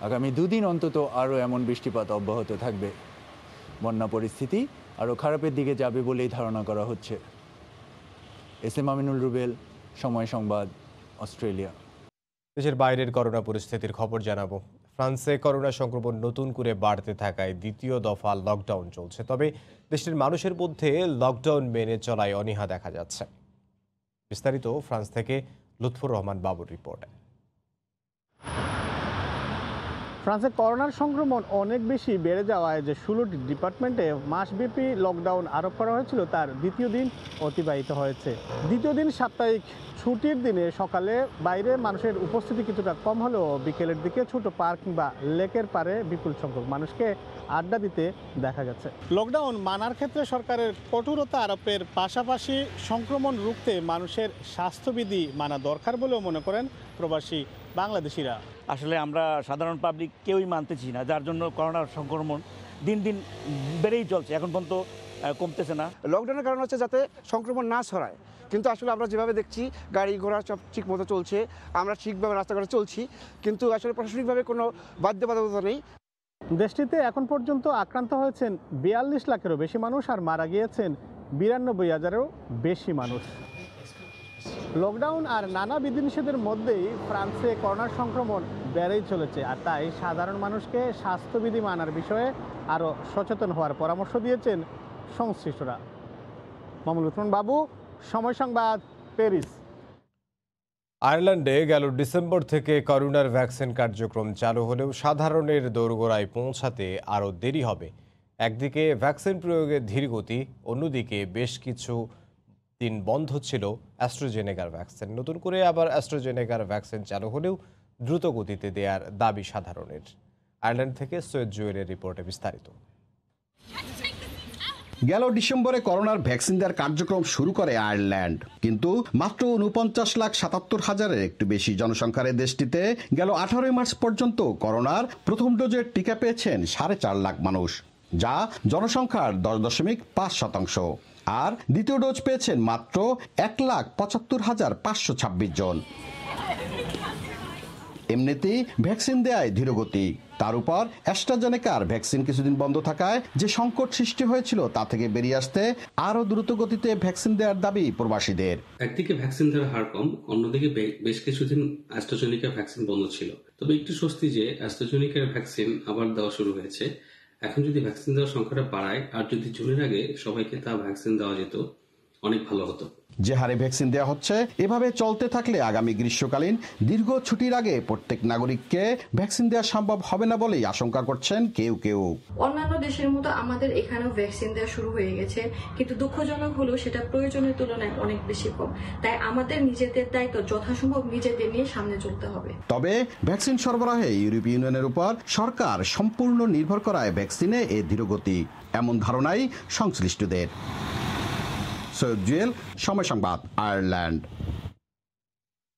আগামী 2 দিন অন্তত আরও এমন বৃষ্টিপাত অব্যাহত থাকবে। বন্যা পরিস্থিতি আরও খারাপের দিকে যাবে বলেই ধারণা করা হচ্ছে। এস.এম. আমিনুল রুবেল, সময় সংবাদ, অস্ট্রেলিয়া। দেশের বাইরের করোনা পরিস্থিতির খবর জানাবো। ফ্রান্সে করোনা সংক্রমণ নতুন করে বাড়তে থাকায় দ্বিতীয় দফা লকডাউন চলছে। তবে দেশটির মানুষের মধ্যে লকডাউন মেনে চলায় অনীহা দেখা যাচ্ছে। বিস্তারিত ফ্রান্স থেকে লুৎফুর রহমান বাবুর রিপোর্টে। ফ্রান্সে করোনার সংক্রমণ অনেক বেশি বেড়ে যাওয়ায় যে 16টি ডিপার্টমেন্টে মাসব্যাপী লকডাউন আরোপ করা হয়েছিল তার দ্বিতীয় দিন অতিবাহিত হয়েছে। দ্বিতীয় দিন সাপ্তাহিক ছুটির দিনে সকালে বাইরে মানুষের উপস্থিতি কিছুটা কম হলেও বিকেলের দিকে ছোট পার্ক কিংবা লেকের পারে বিপুল সংখ্যক মানুষকে আড্ডা দিতে দেখা গেছে। লকডাউন মানার ক্ষেত্রে সরকারের কঠোরতা আরোপের পাশাপাশি সংক্রমণ রুখতে মানুষের স্বাস্থ্যবিধি মানা দরকার বলেও মনে করেন প্রবাসী বাংলাদেশিরা। আসলে আমরা সাধারণ পাবলিক কেউই মানতেছি না, যার জন্য করোনার সংক্রমণ দিন দিন বেড়েই চলছে, এখন পর্যন্ত কমতেছে না। লকডাউনের কারণ হচ্ছে যাতে সংক্রমণ না ছড়ায়, কিন্তু আসলে আমরা যেভাবে দেখছি গাড়ি ঘোড়া সব ঠিক মতো চলছে, আমরা ঠিকভাবে রাস্তাঘাটে চলছি, কিন্তু আসলে প্রশাসনিকভাবে কোনো বাধ্যবাধকতা নেই। দেশটিতে এখন পর্যন্ত আক্রান্ত হয়েছেন 42 লাখেরও বেশি মানুষ আর মারা গিয়েছেন 92,000-এরও বেশি মানুষ। লকডাউন আর নানা বিধিনিষেধের মধ্যেই ফ্রান্সে করোনার সংক্রমণ বেড়েই চলেছে, আর তাই সাধারণ মানুষকে স্বাস্থ্যবিধি মানার বিষয়ে আরও সচেতন হওয়ার পরামর্শ দিয়েছেন সংশ্লিষ্টরা। মামুল উসমান বাবু, সময় সংবাদ, প্যারিস। আয়ারল্যান্ডে গেল ডিসেম্বর থেকে করোনার ভ্যাকসিন কার্যক্রম চালু হলেও সাধারণের দোরগোড়ায় পৌঁছাতে আরও দেরি হবে। একদিকে ভ্যাকসিন প্রয়োগের ধীরগতি, অন্যদিকে বেশ কিছু দিন বন্ধ ছিল অ্যাস্ট্রাজেনেকার ভ্যাকসিন। নতুন করে আবার অ্যাস্ট্রাজেনেকার ভ্যাকসিন চালু হলেও দ্রুত গতিতে দেওয়ার দাবি সাধারণের। আয়ারল্যান্ড থেকে সৈয়দ জুয়েলের রিপোর্টে বিস্তারিত। গেল ডিসেম্বরে করোনার ভ্যাকসিন দেওয়ার কার্যক্রম শুরু করে আয়ারল্যান্ড, কিন্তু মাত্র ৪৯,৭৭,০০০-এর একটু বেশি জনসংখ্যার দেশটিতে গেল ১৮ মার্চ পর্যন্ত করোনার প্রথম ডোজের টিকা পেয়েছেন ৪.৫ লাখ মানুষ, যা জনসংখ্যার 10.৫%, আর দ্বিতীয় ডোজ পেয়েছেন মাত্র ১,৭৫,৫২৬ জন। এমনিতেই ভ্যাকসিন দেয়ায় ধীরগতি, তার উপর অ্যাস্ট্রাজেনেকার ভ্যাকসিন কিছুদিন বন্ধ থাকায় যে সংকট সৃষ্টি হয়েছিল তা থেকে বেরিয়ে আসতে আরও দ্রুত গতিতে ভ্যাকসিন দেওয়ার দাবি প্রবাসীদের। একদিকে ভ্যাকসিন দেওয়ার হার কম, অন্যদিকে বেশ কিছুদিন অ্যাস্ট্রাজেনেকা ভ্যাকসিন বন্ধ ছিল। তবে একটু স্বস্তি যে অ্যাস্ট্রাজেনেকার ভ্যাকসিন আবার দেওয়া শুরু হয়েছে। এখন যদি ভ্যাকসিন দেওয়ার সংখ্যাটা বাড়ায় আর যদি জুনের আগে সবাইকে তা ভ্যাকসিন দেওয়া যেত, অনেক ভালো হতো। যে হারে ভ্যাকসিন দেওয়া হচ্ছে, এভাবে চলতে থাকলে আগামী গ্রীষ্মকালীন দীর্ঘ ছুটির আগে প্রত্যেক নাগরিককে ভ্যাকসিন দেওয়া সম্ভব হবে না বলেই আশঙ্কা করছেন কেউ কেউ। অন্যান্য দেশের মতো আমাদের এখানেও ভ্যাকসিন দেওয়া শুরু হয়ে গেছে, কিন্তু দুঃখজনক হলেও সেটা প্রয়োজনের তুলনায় অনেক বেশি কম। তাই আমাদের নিজেদের দায়িত্ব যথাসম্ভব নিজেদের নিয়ে সামনে চলতে হবে। তবে ভ্যাকসিন সরবরাহে ইউরোপীয় ইউনিয়নের উপর সরকার সম্পূর্ণ নির্ভর করায় ভ্যাকসিনে এ ধীরগতি, এমন ধারণাই সংশ্লিষ্টদের। সৈয়দ জুয়েল, সময় সংবাদ, আয়ারল্যান্ড।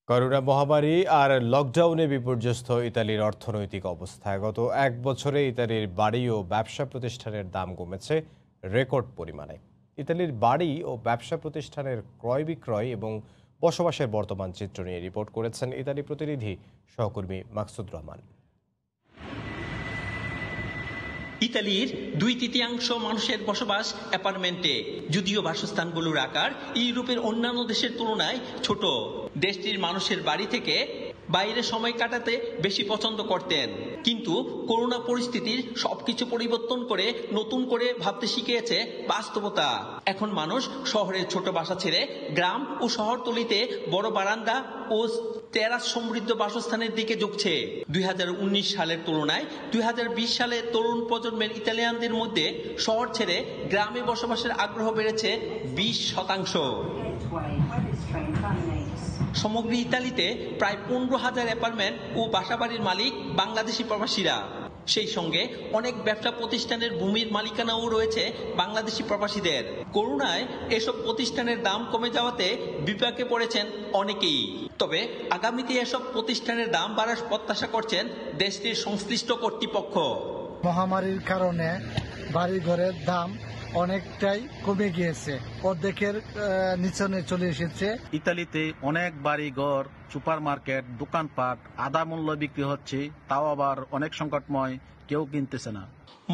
করোনা মহামারী আর লকডাউনে বিপর্যস্ত ইতালির অর্থনৈতিক অবস্থা। গত এক বছরে ইতালির বাড়ি ও ব্যবসা প্রতিষ্ঠানের দাম কমেছে রেকর্ড পরিমাণে। ইতালির বাড়ি ও ব্যবসা প্রতিষ্ঠানের ক্রয় বিক্রয় এবং বসবাসের বর্তমান চিত্র নিয়ে রিপোর্ট করেছেন ইতালি প্রতিনিধি সহকর্মী মাকসুদ রহমান। ইতালির 2/3 মানুষের বসবাস অ্যাপার্টমেন্টে, যদিও বাসস্থানগুলোর আকার ইউরোপের অন্যান্য দেশের তুলনায় ছোট। দেশটির মানুষের বাড়ি থেকে বাইরে সময় কাটাতে বেশি পছন্দ করতেন, কিন্তু করোনা পরিস্থিতির সবকিছু পরিবর্তন করে নতুন করে ভাবতে শিখিয়েছে বাস্তবতা। এখন মানুষ শহরের ছোট বাসা ছেড়ে গ্রাম ও শহরতলিতে বড় বারান্দা ও টেরাস সমৃদ্ধ বাসস্থানের দিকে ঝুঁকছে। 2019 সালের তুলনায় 2020 সালে তরুণ প্রজন্মের ইতালিয়ানদের মধ্যে শহর ছেড়ে গ্রামে বসবাসের আগ্রহ বেড়েছে 20%। সমগ্র ইতালিতে প্রায় 15,000 অ্যাপার্টমেন্ট ও বাসাবাড়ির মালিক বাংলাদেশি প্রবাসীরা। সেই সঙ্গে অনেক ব্যবসা প্রতিষ্ঠানের ভূমির মালিকানাও রয়েছে বাংলাদেশি প্রবাসীদের। করোনায় এসব প্রতিষ্ঠানের দাম কমে যাওয়াতে বিপাকে পড়েছেন অনেকেই। তবে আগামীতে এসব প্রতিষ্ঠানের দাম বাড়ার প্রত্যাশা করছেন দেশটির সংশ্লিষ্ট কর্তৃপক্ষ। মহামারীর কারণে বাড়ি ঘরের দাম অনেকটাই কমে গিয়েছে, অর্ধেকের নিচে চলে এসেছে। ইতালিতে অনেক বাড়ি ঘর, সুপার মার্কেট, দোকানপাট আধা মূল্য বিক্রি হচ্ছে, তাও আবার অনেক সংকটময়, কেউ কিনতেছে না।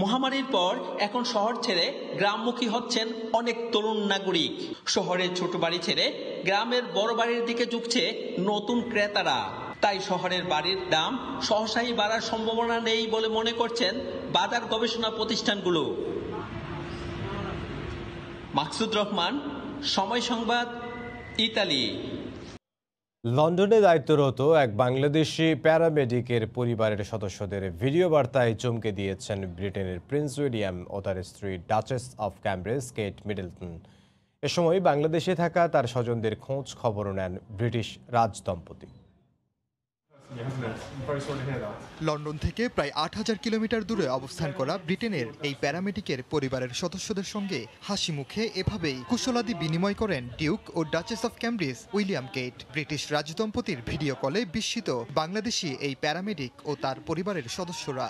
মহামারীর পর এখন শহর ছেড়ে গ্রামমুখী হচ্ছেন অনেক তরুণ নাগরিক। শহরের ছোট বাড়ি ছেড়ে গ্রামের বড় বাড়ির দিকে ঝুঁকছে নতুন ক্রেতারা। তাই শহরের বাড়ির দাম সহসাই বাড়ার সম্ভাবনা নেই বলে মনে করছেন বাজার গবেষণা প্রতিষ্ঠানগুলো। মাকসুদ রহমান, সময় সংবাদ, ইতালি। লন্ডনে দায়িত্বরত এক বাংলাদেশি প্যারামেডিকের পরিবারের সদস্যদের ভিডিও বার্তায় চমকে দিয়েছেন ব্রিটেনের প্রিন্স উইলিয়াম ও তার স্ত্রী Duchess of Cambridge Kate Middleton. এ সময় বাংলাদেশে থাকা তার স্বজনদের খোঁজ খবরও নেন ব্রিটিশ রাজদম্পতি। লন্ডন থেকে প্রায় 8,000 কিলোমিটার দূরে অবস্থান করা ব্রিটেনের এই প্যারামেডিকের পরিবারের সদস্যদের সঙ্গে হাসি মুখে এভাবেই কুশলাদি বিনিময় করেন ডিউক ও Duchess of Cambridge William Kate. British রাজদম্পতির ভিডিও কলে বিস্মিত বাংলাদেশি এই প্যারামেডিক ও তার পরিবারের সদস্যরা।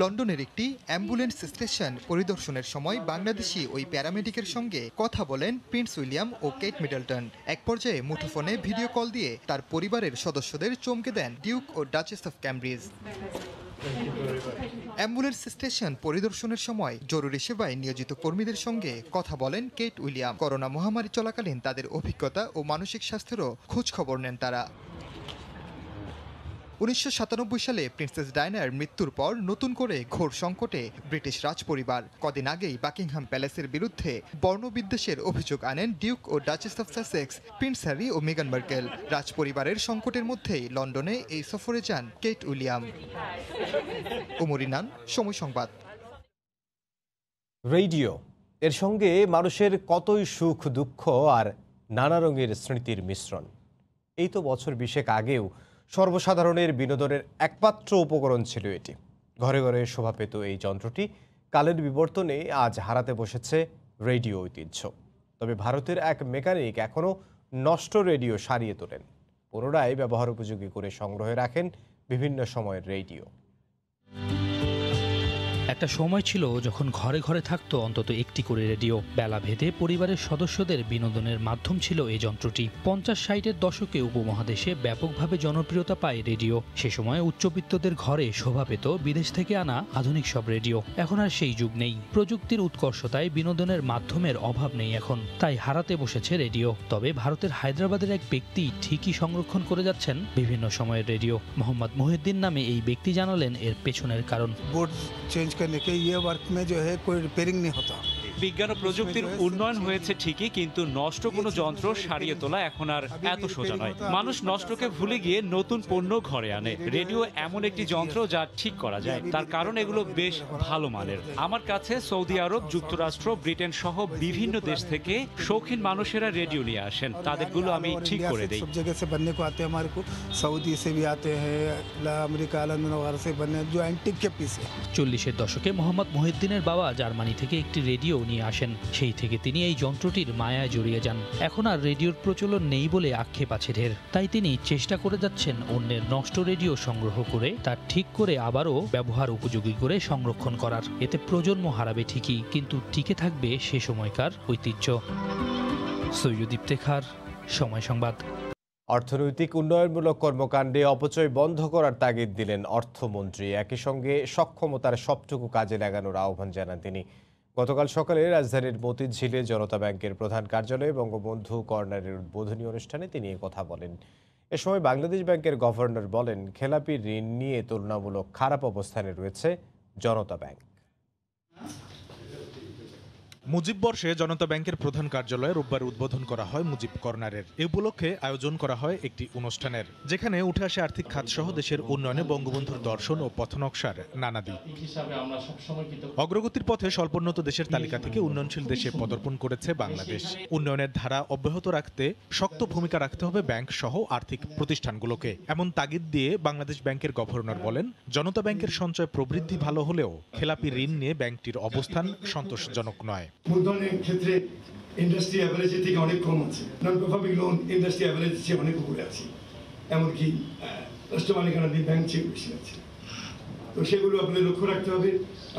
লন্ডনের একটি অ্যাম্বুলেন্স স্টেশন পরিদর্শনের সময় বাংলাদেশি ওই প্যারামেডিকের সঙ্গে কথা বলেন প্রিন্স উইলিয়াম ও কেট মিডলটন। এক পর্যায়ে মুঠোফোনে ভিডিও কল দিয়ে তার পরিবারের সদস্যদের চমকে দেন ডিউক ও Duchess of Cambridge. Ambulance station পরিদর্শনের সময় জরুরি সেবায় নিয়োজিত কর্মীদের সঙ্গে কথা বলেন কেট উইলিয়াম। করোনা মহামারী চলাকালীন তাদের অভিজ্ঞতা ও মানসিক স্বাস্থ্যেরও খোঁজ খবর নেন তারা। 1997 সালে প্রিন্সেস ডায়ানার মৃত্যুর পর নতুন করে ঘোর সংকটে ব্রিটিশ রাজপরিবার। কদিন আগেই বাকিংহাম প্যালেসের বিরুদ্ধে বর্ণবিদ্বেষের অভিযোগ আনেন ডিউক ও Duchess of Sussex, Prince Harry ও মেগান মার্কেল। রাজপরিবারের সংকটের মধ্যেই লন্ডনে এই সফরে যান কেট উইলিয়াম। ওমর ইনান, সময় সংবাদ। রেডিও এর সঙ্গে মানুষের কতই সুখ দুঃখ আর নানা রঙের স্মৃতির মিশ্রণ। এই তো বছর 20 আগেও সর্বসাধারণের বিনোদনের একমাত্র উপকরণ ছিল এটি। ঘরে ঘরে শোভা পেত এই যন্ত্রটি কালের বিবর্তনে আজ হারাতে বসেছে রেডিও ঐতিহ্য। তবে ভারতের এক মেকানিক এখনও নষ্ট রেডিও সারিয়ে তোলেন, পুনরায় ব্যবহার উপযোগী করে সংগ্রহে রাখেন বিভিন্ন সময়ের রেডিও। একটা সময় ছিল যখন ঘরে ঘরে থাকতো অন্তত একটি করে রেডিও। বেলা ভেদে পরিবারের সদস্যদের বিনোদনের মাধ্যম ছিল এই যন্ত্রটি। 50-60-এর দশকে উপমহাদেশে ব্যাপকভাবে জনপ্রিয়তা পায় রেডিও। সে সময় উচ্চবিত্তদের ঘরে শোভা পেত বিদেশ থেকে আনা আধুনিক সব রেডিও। এখন আর সেই যুগ নেই। প্রযুক্তির উৎকর্ষতায় বিনোদনের মাধ্যমের অভাব নেই এখন, তাই হারাতে বসেছে রেডিও। তবে ভারতের হায়দ্রাবাদের এক ব্যক্তি ঠিকই সংরক্ষণ করে যাচ্ছেন বিভিন্ন সময়ের রেডিও। মোহাম্মদ মুহিউদ্দিন নামে এই ব্যক্তি জানালেন এর পেছনের কারণ। बोर्ड चेंज करने के ये वर्क में जो है कोई रिपेयरिंग नहीं होता। বিজ্ঞান ও প্রযুক্তির উন্নয়ন হয়েছে ঠিকই, কিন্তু নষ্ট কোনো যন্ত্র সারিয়ে তোলা এখন আর এত সোজা নয়। মানুষ নষ্টকে ভুলে গিয়ে নতুন পণ্য ঘরে আনে। রেডিও এমন একটি যন্ত্র যা ঠিক করা যায়, তার কারণ এগুলো বেশ ভালো মানের। আমার কাছে সৌদি আরব, যুক্তরাষ্ট্র, ব্রিটেন সহ বিভিন্ন দেশ থেকে শৌখিন মানুষেরা রেডিও নিয়ে আসেন। তাদেরগুলো আমি ঠিক করে দেই। सब जगह से बनने को आते हैं हमारे को, सऊदी से भी आते हैं, अमेरिका लंदन वगैरह से बनने जो एंटीक के पीस है। 40-এর দশকে মোহাম্মদ মুহিউদ্দিনের বাবা জার্মানি থেকে একটি রেডিও নিয়ে আসেন। সেই থেকে তিনি এই যন্ত্রটির মায়ায় জড়িয়ে যান। এখন আর রেডিওর প্রচলন নেই বলে আক্ষেপ আছে ঢের। তাই তিনি চেষ্টা করে যাচ্ছেন অন্যের নষ্ট রেডিও সংগ্রহ করে তার ঠিক করে আবারও ব্যবহার উপযোগী করে সংরক্ষণ করার। এতে প্রজন্ম হারাবে ঠিকই, কিন্তু টিকে থাকবে সে সময়কার ঐতিহ্য। সৈয়দ ইফতেখার, সময় সংবাদ। অর্থনৈতিক উন্নয়নমূলক কর্মকাণ্ডে অপচয় বন্ধ করার তাগিদ দিলেন অর্থমন্ত্রী। একই সঙ্গে সক্ষমতার সবটুকু কাজে লাগানোর আহ্বান জানান তিনি। গতকাল সকালে রাজধানীর মতিঝিলে জনতা ব্যাংকের প্রধান কার্যালয়ে বঙ্গবন্ধু কর্নারের উদ্বোধনী অনুষ্ঠানে তিনি কথা বলেন। এ সময় বাংলাদেশ ব্যাংকের গভর্নর বলেন, খেলাপি ঋণ নিয়ে তুলনামূলক খারাপ অবস্থানে রয়েছে জনতা ব্যাংক। মুজিব বর্ষে জনতা ব্যাংকের প্রধান কার্যালয়ে রোববার উদ্বোধন করা হয় মুজিব কর্নারের। এ উপলক্ষে আয়োজন করা হয় একটি অনুষ্ঠানের, যেখানে উঠে আসে আর্থিক খাত সহ দেশের উন্নয়নে বঙ্গবন্ধুর দর্শন ও পথনকশার নানা দিক। অগ্রগতির পথে স্বল্পোন্নত দেশের তালিকা থেকে উন্নয়নশীল দেশে পদার্পণ করেছে বাংলাদেশ। উন্নয়নের ধারা অব্যাহত রাখতে শক্ত ভূমিকা রাখতে হবে ব্যাংক সহ আর্থিক প্রতিষ্ঠানগুলোকে, এমন তাগিদ দিয়ে বাংলাদেশ ব্যাংকের গভর্নর বলেন, জনতা ব্যাংকের সঞ্চয় প্রবৃদ্ধি ভালো হলেও খেলাপি ঋণ নিয়ে ব্যাংকটির অবস্থান সন্তোষজনক নয়। মূলধনের ক্ষেত্রে ইন্ডাস্ট্রি অ্যাভারেজের থেকে অনেক কম আছে। Non performing loan industry average চেয়ে অনেক উপরে আছে, এমনকি রাষ্ট্র মালিকানাধীন ব্যাংক চেয়ে বেশি আছে। তো সেগুলো আপনাদের লক্ষ্য রাখতে হবে,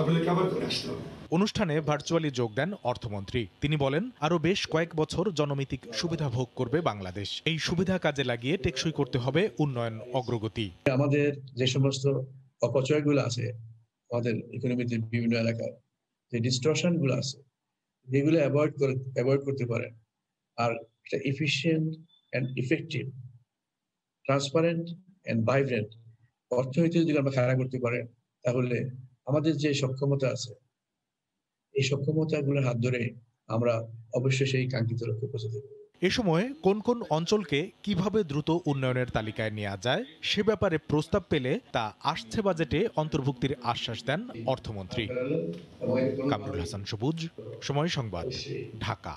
আপনাদের কভার করে আসতে হবে। অনুষ্ঠানে ভার্চুয়ালি যোগ দেন অর্থমন্ত্রী। তিনি বলেন, আরও বেশ কয়েক বছর জনমিতিক সুবিধা ভোগ করবে বাংলাদেশ। এই সুবিধা কাজে লাগিয়ে টেকসই করতে হবে উন্নয়ন অগ্রগতি। আমাদের যে সমস্ত অপচয়গুলো আছে আমাদের ইকোনমিতে বিভিন্ন এলাকায়, যে ডিস্টরশন গুলো আছে, যেগুলো অ্যাভয়েড করতে পারেন, আর একটা efficient and effective, transparent and vibrant অর্থনীতি যদি আমরা খাড়া করতে পারেন, তাহলে আমাদের যে সক্ষমতা আছে, এই সক্ষমতাগুলোর হাত ধরে আমরা অবশ্যই সেই কাঙ্ক্ষিত লক্ষ্যে পৌঁছাতে পারব। এ সময় কোন কোন অঞ্চলকে কিভাবে দ্রুত উন্নয়নের তালিকায় নেওয়া যায় সে ব্যাপারে প্রস্তাব পেলে তা আসছে বাজেটে অন্তর্ভুক্তির আশ্বাস দেন অর্থমন্ত্রী। কামরুল হাসান সবুজ, সময় সংবাদ, ঢাকা।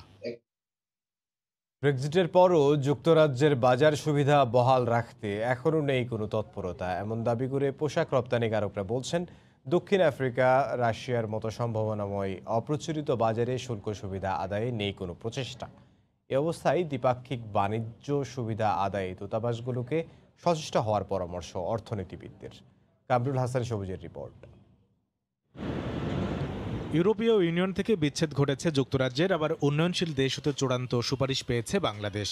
ব্রেক্সিটের পরও যুক্তরাজ্যের বাজার সুবিধা বহাল রাখতে এখনও নেই কোনো তৎপরতা, এমন দাবি করে পোশাক রপ্তানিকারকরা বলছেন। দক্ষিণ আফ্রিকা, রাশিয়ার মতো সম্ভাবনাময় অপ্রচলিত বাজারে শুল্ক সুবিধা আদায়ে নেই কোনো প্রচেষ্টা। এ অবস্থায় দ্বিপাক্ষিক বাণিজ্য সুবিধা আদায়ে দূতাবাসগুলোকে সচেষ্ট হওয়ার পরামর্শ অর্থনীতিবিদদের। কামরুল হাসান সবুজের রিপোর্ট। ইউরোপীয় ইউনিয়ন থেকে বিচ্ছেদ ঘটেছে যুক্তরাজ্যের, আবার উন্নয়নশীল দেশ হতে চূড়ান্ত সুপারিশ পেয়েছে বাংলাদেশ।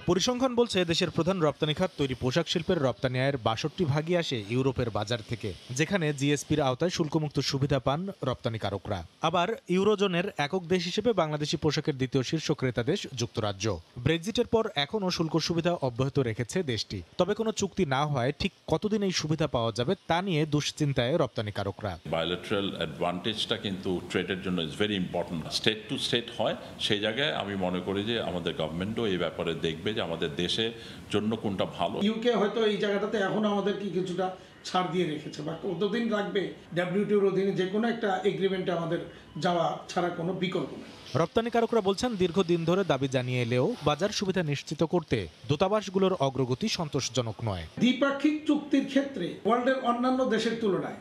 পরিসংখ্যান বলছে দেশের প্রধান রপ্তানি খাত তৈরি পোশাক শিল্পের রপ্তানি আয়ের ৬২% আসে ইউরোপের বাজার থেকে, যেখানে জিএসপির আওতায় শুল্কমুক্ত সুবিধা পান রপ্তানিকারকরা। আবার ইউরোজোনের একক দেশ হিসেবে বাংলাদেশি পোশাকের দ্বিতীয় শীর্ষ ক্রেতা দেশ যুক্তরাজ্য। ব্রেক্সিটের পর এখনও শুল্ক সুবিধা অব্যাহত রেখেছে দেশটি, তবে কোনো চুক্তি না হয় ঠিক কতদিন এই সুবিধা পাওয়া যাবে তা নিয়ে দুশ্চিন্তায় রপ্তানিকারকরা। বায়োলেটারাল অ্যাডভান্টেজটা কিন্তু ট্রেডের জন্য is very important. State to state হয়, সেই জায়গায় আমি মনে করি যে আমাদের গভর্নমেন্টও এই ব্যাপারে দেখবে যে আমাদের দেশের জন্য কোনটা ভালো। ইউকে হয়তো এই জায়গাটাতে এখন আমাদের কি কিছুটা ছাড় দিয়ে রেখেছে, বা কতদিন রাখবে ডব্লিউটিওর অধীনে যে কোনো একটা এগ্রিমেন্টে আমাদের যাওয়া ছাড়া কোনো বিকল্প নেই। রপ্তানিকারকরা বলছেন দীর্ঘদিন ধরে দাবি জানিয়ে এলেও বাজার সুবিধা নিশ্চিত করতে দূতাবাসগুলোর অগ্রগতি সন্তোষজনক নয়। দ্বিপাক্ষিক চুক্তির ক্ষেত্রে ওয়ার্ল্ডের অন্যান্য দেশের তুলনায়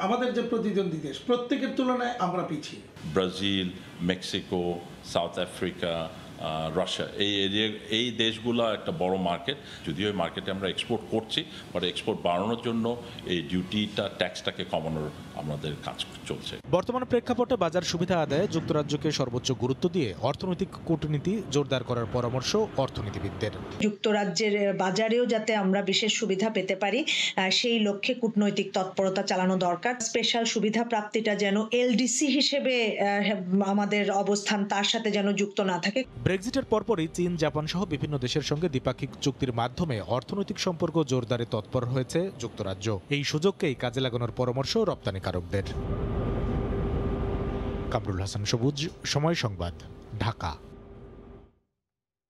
আমাদের যে প্রতিদ্বন্দ্বী দেশ প্রত্যেকের তুলনায় আমরা পিছিয়ে। Brazil, Mexico, south Africa, Russia, এই দেশগুলো একটা বড় মার্কেট। যদিও এই মার্কেটে আমরা এক্সপোর্ট করছি, বাট এক্সপোর্ট বাড়ানোর জন্য এই ডিউটিটা, ট্যাক্সটাকে কমানোর আমাদের কাজ চলছে। বর্তমান প্রেক্ষাপটে বাজার সুবিধা আদায়ে যুক্তরাজ্যকে সর্বোচ্চ গুরুত্ব দিয়ে অর্থনৈতিক কূটনীতি জোরদার করার পরামর্শ অর্থনীতিবিদদের। যুক্তরাজ্যের বাজারেও যাতে আমরা বিশেষ সুবিধা পেতে পারি সেই লক্ষ্যে কূটনৈতিক তৎপরতা চালানো দরকার। স্পেশাল সুবিধা প্রাপ্তিটা যেন এলডিসি হিসেবে আমাদের অবস্থান তার সাথে যেন যুক্ত না থাকে। ব্রেক্সিটের পরপরই চীন, জাপান সহ বিভিন্ন দেশের সঙ্গে দ্বিপাক্ষিক চুক্তির মাধ্যমে অর্থনৈতিক সম্পর্ক জোরদারে তৎপর হয়েছে যুক্তরাজ্য। এই সুযোগকেই কাজে লাগানোর পরামর্শ রপ্তানিকারকদের। কামরুল হাসান সবুজ, সময় সংবাদ, ঢাকা।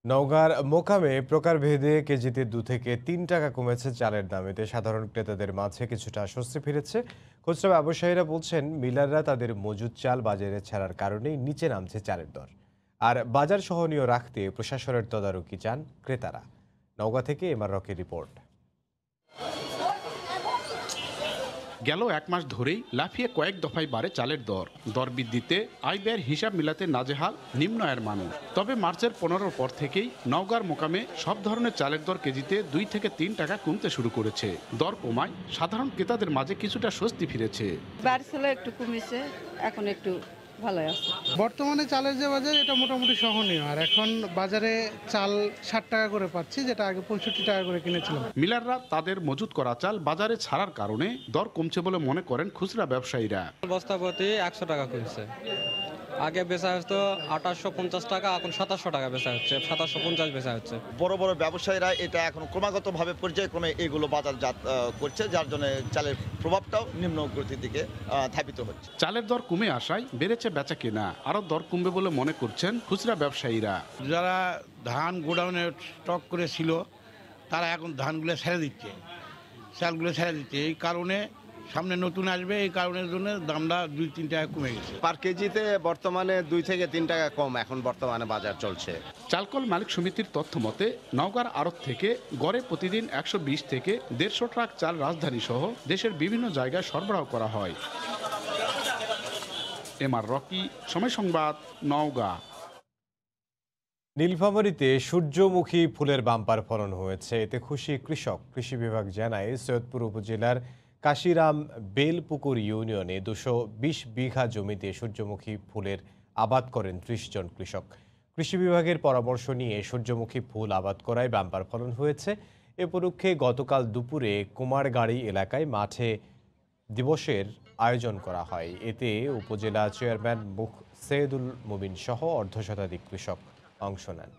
নওগাঁর মোকামে প্রকারভেদে কেজিতে 2 থেকে 3 টাকা কমেছে চালের দাম। এতে সাধারণ ক্রেতাদের মাঝে কিছুটা স্বস্তি ফিরেছে। খুচরা ব্যবসায়ীরা বলছেন মিলাররা তাদের মজুদ চাল বাজারে ছাড়ার কারণেই নিচে নামছে চালের দর। আর বাজার সহনীয় রাখতে প্রশাসনের তদারকি চান ক্রেতারা। নওগাঁ থেকে এমআর রকির রিপোর্ট। গেল 1 মাস ধরেই লাফিয়ে কয়েক দফায় বাড়ে চালের দর। দর বৃদ্ধিতে আয় ব্যয়ের হিসাব মিলাতে নাজেহাল নিম্ন আয়ের মানুষ। তবে মার্চের 15 পর থেকেই নওগাঁর মোকামে সব ধরনের চালের দর কেজিতে 2 থেকে 3 টাকা কমতে শুরু করেছে। দর কমায় সাধারণ ক্রেতাদের মাঝে কিছুটা স্বস্তি ফিরেছে। বাড়ছিল, একটু কমেছে, এখন একটু ভালো আছে। বর্তমানে চালের যে বাজার, এটা মোটামুটি সহনীয়। আর এখন বাজারে চাল 60 টাকা করে পাচ্ছি, যেটা আগে 65 টাকা করে কিনেছিলাম। মিলাররা তাদের মজুত করা চাল বাজারে ছাড়ার কারণে দর কমছে বলে মনে করেন খুচরা ব্যবসায়ীরা। বস্তা প্রতি 100 টাকা কমছে। আগে বেচা হতো 2850 টাকা, এখন 2700 টাকা বেচা হচ্ছে, 2750 বেচা হচ্ছে। বড় বড় ব্যবসায়ীরা এটা এখন ক্রমাগতভাবে পর্যায়ক্রমে এগুলো বাজারজাত করছে, যার জন্য চালের প্রভাবটাও নিম্ন গতির দিকে ধাবিত হচ্ছে। চালের দর কমে আসায় বেড়েছে বেচা কেনা, আরো দর কমবে বলে মনে করছেন খুচরা ব্যবসায়ীরা। যারা ধান গোডাউনে স্টক করেছিল তারা এখন ধানগুলো ছেড়ে দিচ্ছে, চালগুলো ছেড়ে দিচ্ছে। এই কারণে সামনে নতুন আসবে, এই কারণের জন্য দামটা 2-3 টাকা কমে গেছে। পার কেজিতে বর্তমানে 2 থেকে 3 টাকা কম এখন বর্তমানে বাজার চলছে। চালকল মালিক সমিতির তথ্য মতে নওগাঁর আড়ত থেকে গড়ে প্রতিদিন 120 থেকে 150 ট্রাক চাল রাজধানী সহ দেশের বিভিন্ন জায়গায় সরবরাহ করা হয়। এমআর রকি, সময় সংবাদ, নওগাঁ। নীলফামারীতে সূর্যমুখী ফুলের বাম্পার ফলন হয়েছে, এতে খুশি কৃষক। কৃষি বিভাগ জানায় সৈয়দপুর উপজেলার কাশিরাম বেলপুকুর ইউনিয়নে 220 বিঘা জমিতে সূর্যমুখী ফুলের আবাদ করেন 30 জন কৃষক। কৃষি বিভাগের পরামর্শ নিয়ে সূর্যমুখী ফুল আবাদ করায় বাম্পার ফলন হয়েছে। এ উপলক্ষে গতকাল দুপুরে কুমারগাড়ি এলাকায় মাঠে দিবসের আয়োজন করা হয়। এতে উপজেলা চেয়ারম্যান সৈয়দুল মুবিন সহ অর্ধশতাধিক কৃষক অংশ নেন।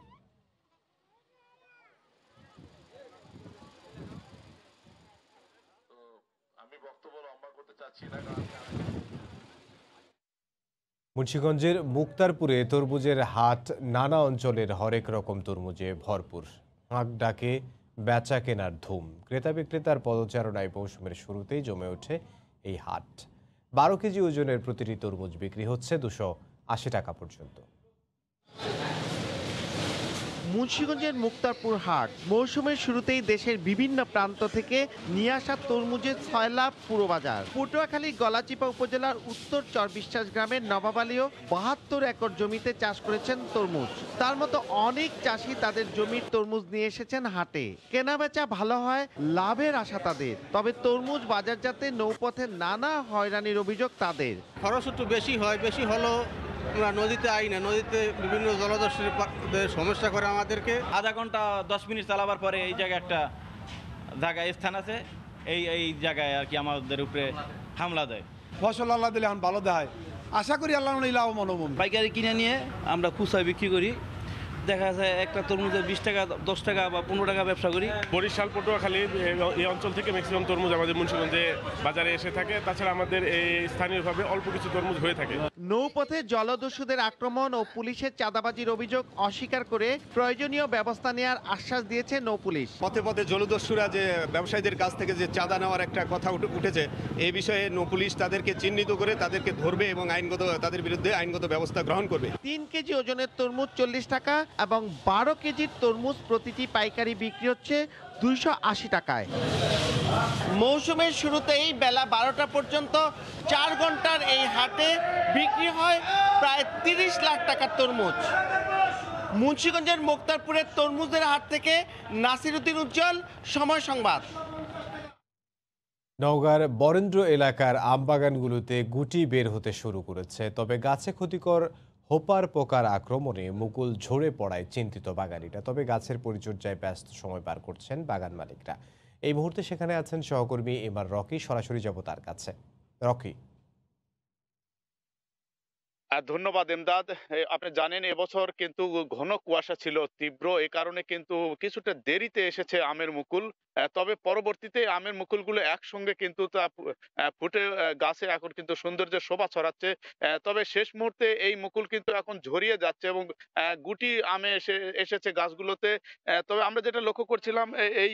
মুন্সিগঞ্জের মুক্তারপুরে তরমুজের হাট, নানা অঞ্চলের হরেক রকম তরমুজে ভরপুর। হাঁক ডাকে বেচা কেনার ধুম। ক্রেতা বিক্রেতার পদচারণায় মৌসুমের শুরুতেই জমে ওঠে এই হাট। 12 কেজি ওজনের প্রতিটি তরমুজ বিক্রি হচ্ছে 280 টাকা পর্যন্ত। মুন্সিগঞ্জের মুক্তারপুর হাট মৌসুমের শুরুতেই দেশের বিভিন্ন প্রান্ত থেকে নিয়ে আসা তরমুজের 6 লাখ পুরো বাজার। পটুয়াখালীর গলাচিপা উপজেলার উত্তর চরবিশ্বাস গ্রামের নবাব আলীও 72 একর জমিতে চাষ করেছেন তরমুজ। তার মতো অনেক চাষি তাদের জমির তরমুজ নিয়ে এসেছেন হাটে। কেনাবেচা ভালো হয়, লাভের আশা তাদের। তবে তরমুজ বাজারজাতে নৌপথে নানা হয়রানির অভিযোগ তাদের। খরচ একটু বেশি হয়, বেশি হলেও আমরা নদীতে আই না, নদীতে বিভিন্ন জলদস্যুদের সমস্যা করে আমাদেরকে। আধা ঘন্টা 10 মিনিট চালাবার পরে এই জায়গায় একটা জায়গায় স্থান আছে, এই জায়গায় আর কি আমাদের উপরে হামলা দেয়। ফসল আল্লাহ দিলে এখন ভালো দেয়, আশা করি আল্লাহ লাভ মনোবম। পাইকারি কিনে নিয়ে আমরা খুচরা বিক্রি করি, দেখা যায় একটা তরমুজে 20 টাকা, 10 টাকা বা 15 টাকা ব্যবসা করি। বরিশাল, পটুয়াখালী এই অঞ্চল থেকে ম্যাক্সিমাম তরমুজ আমাদের মুন্সিগঞ্জে বাজারে এসে থাকে। তাছাড়া আমাদের এই স্থানীয়ভাবে অল্প কিছু তরমুজ হয়ে থাকে। নৌপথে জলদস্যুদের আক্রমণ ও পুলিশের চাঁদাবাজির অভিযোগ অস্বীকার করে প্রয়োজনীয় ব্যবস্থা নেওয়ার আশ্বাস দিয়েছে নৌপুলিশ। পথে পথে জলদস্যুরা যে ব্যবসায়ীদের কাছ থেকে যে চাঁদা নেওয়ার একটা কথা উঠেছে, এই বিষয়ে নৌপুলিশ তাদেরকে চিহ্নিত করে তাদেরকে ধরবে এবং তাদের বিরুদ্ধে আইনগত ব্যবস্থা গ্রহণ করবে। 3 কেজি ওজনের তরমুজ 40 টাকা এবং 12 কেজির তরমুজ প্রতিটি পাইকারি বিক্রি হচ্ছে 280 টাকায়। মৌসুমের শুরুতেই বেলা 12টা পর্যন্ত 4 ঘন্টার এই হাটে বিক্রি হয় প্রায় 30 লাখ টাকার তরমুজ। মুন্সিগঞ্জের মুক্তারপুরের তরমুজের হাট থেকে নাসিরউদ্দিন উজ্জ্বল, সময় সংবাদ। নওগাঁর বরেন্দ্র এলাকার আমবাগানগুলোতে গুটি বের হতে শুরু করেছে, তবে গাছে ক্ষতিকর হোপার পোকার আক্রমণে মুকুল ঝরে পড়ায় চিন্তিত বাগানিরা। তবে গাছের পরিচর্যায় ব্যস্ত সময় পার করছেন বাগান মালিকরা। এই মুহূর্তে সেখানে আছেন সহকর্মী এমআর রকি, সরাসরি যাব তার কাছে। রকি। ধন্যবাদ এমদাদ। আপনি জানেন এবছর কিন্তু ঘন কুয়াশা ছিল তীব্র, এ কারণে কিন্তু কিছুটা দেরিতে এসেছে আমের মুকুল। তবে পরবর্তীতে আমের মুকুলগুলো একসঙ্গে কিন্তু তা ফুটে গাছে এখন কিন্তু সৌন্দর্যের শোভা ছড়াচ্ছে। তবে শেষ মুহূর্তে এই মুকুল কিন্তু এখন ঝরিয়ে যাচ্ছে এবং গুটি আমে এসেছে গাছগুলোতে। তবে আমরা যেটা লক্ষ্য করছিলাম, এই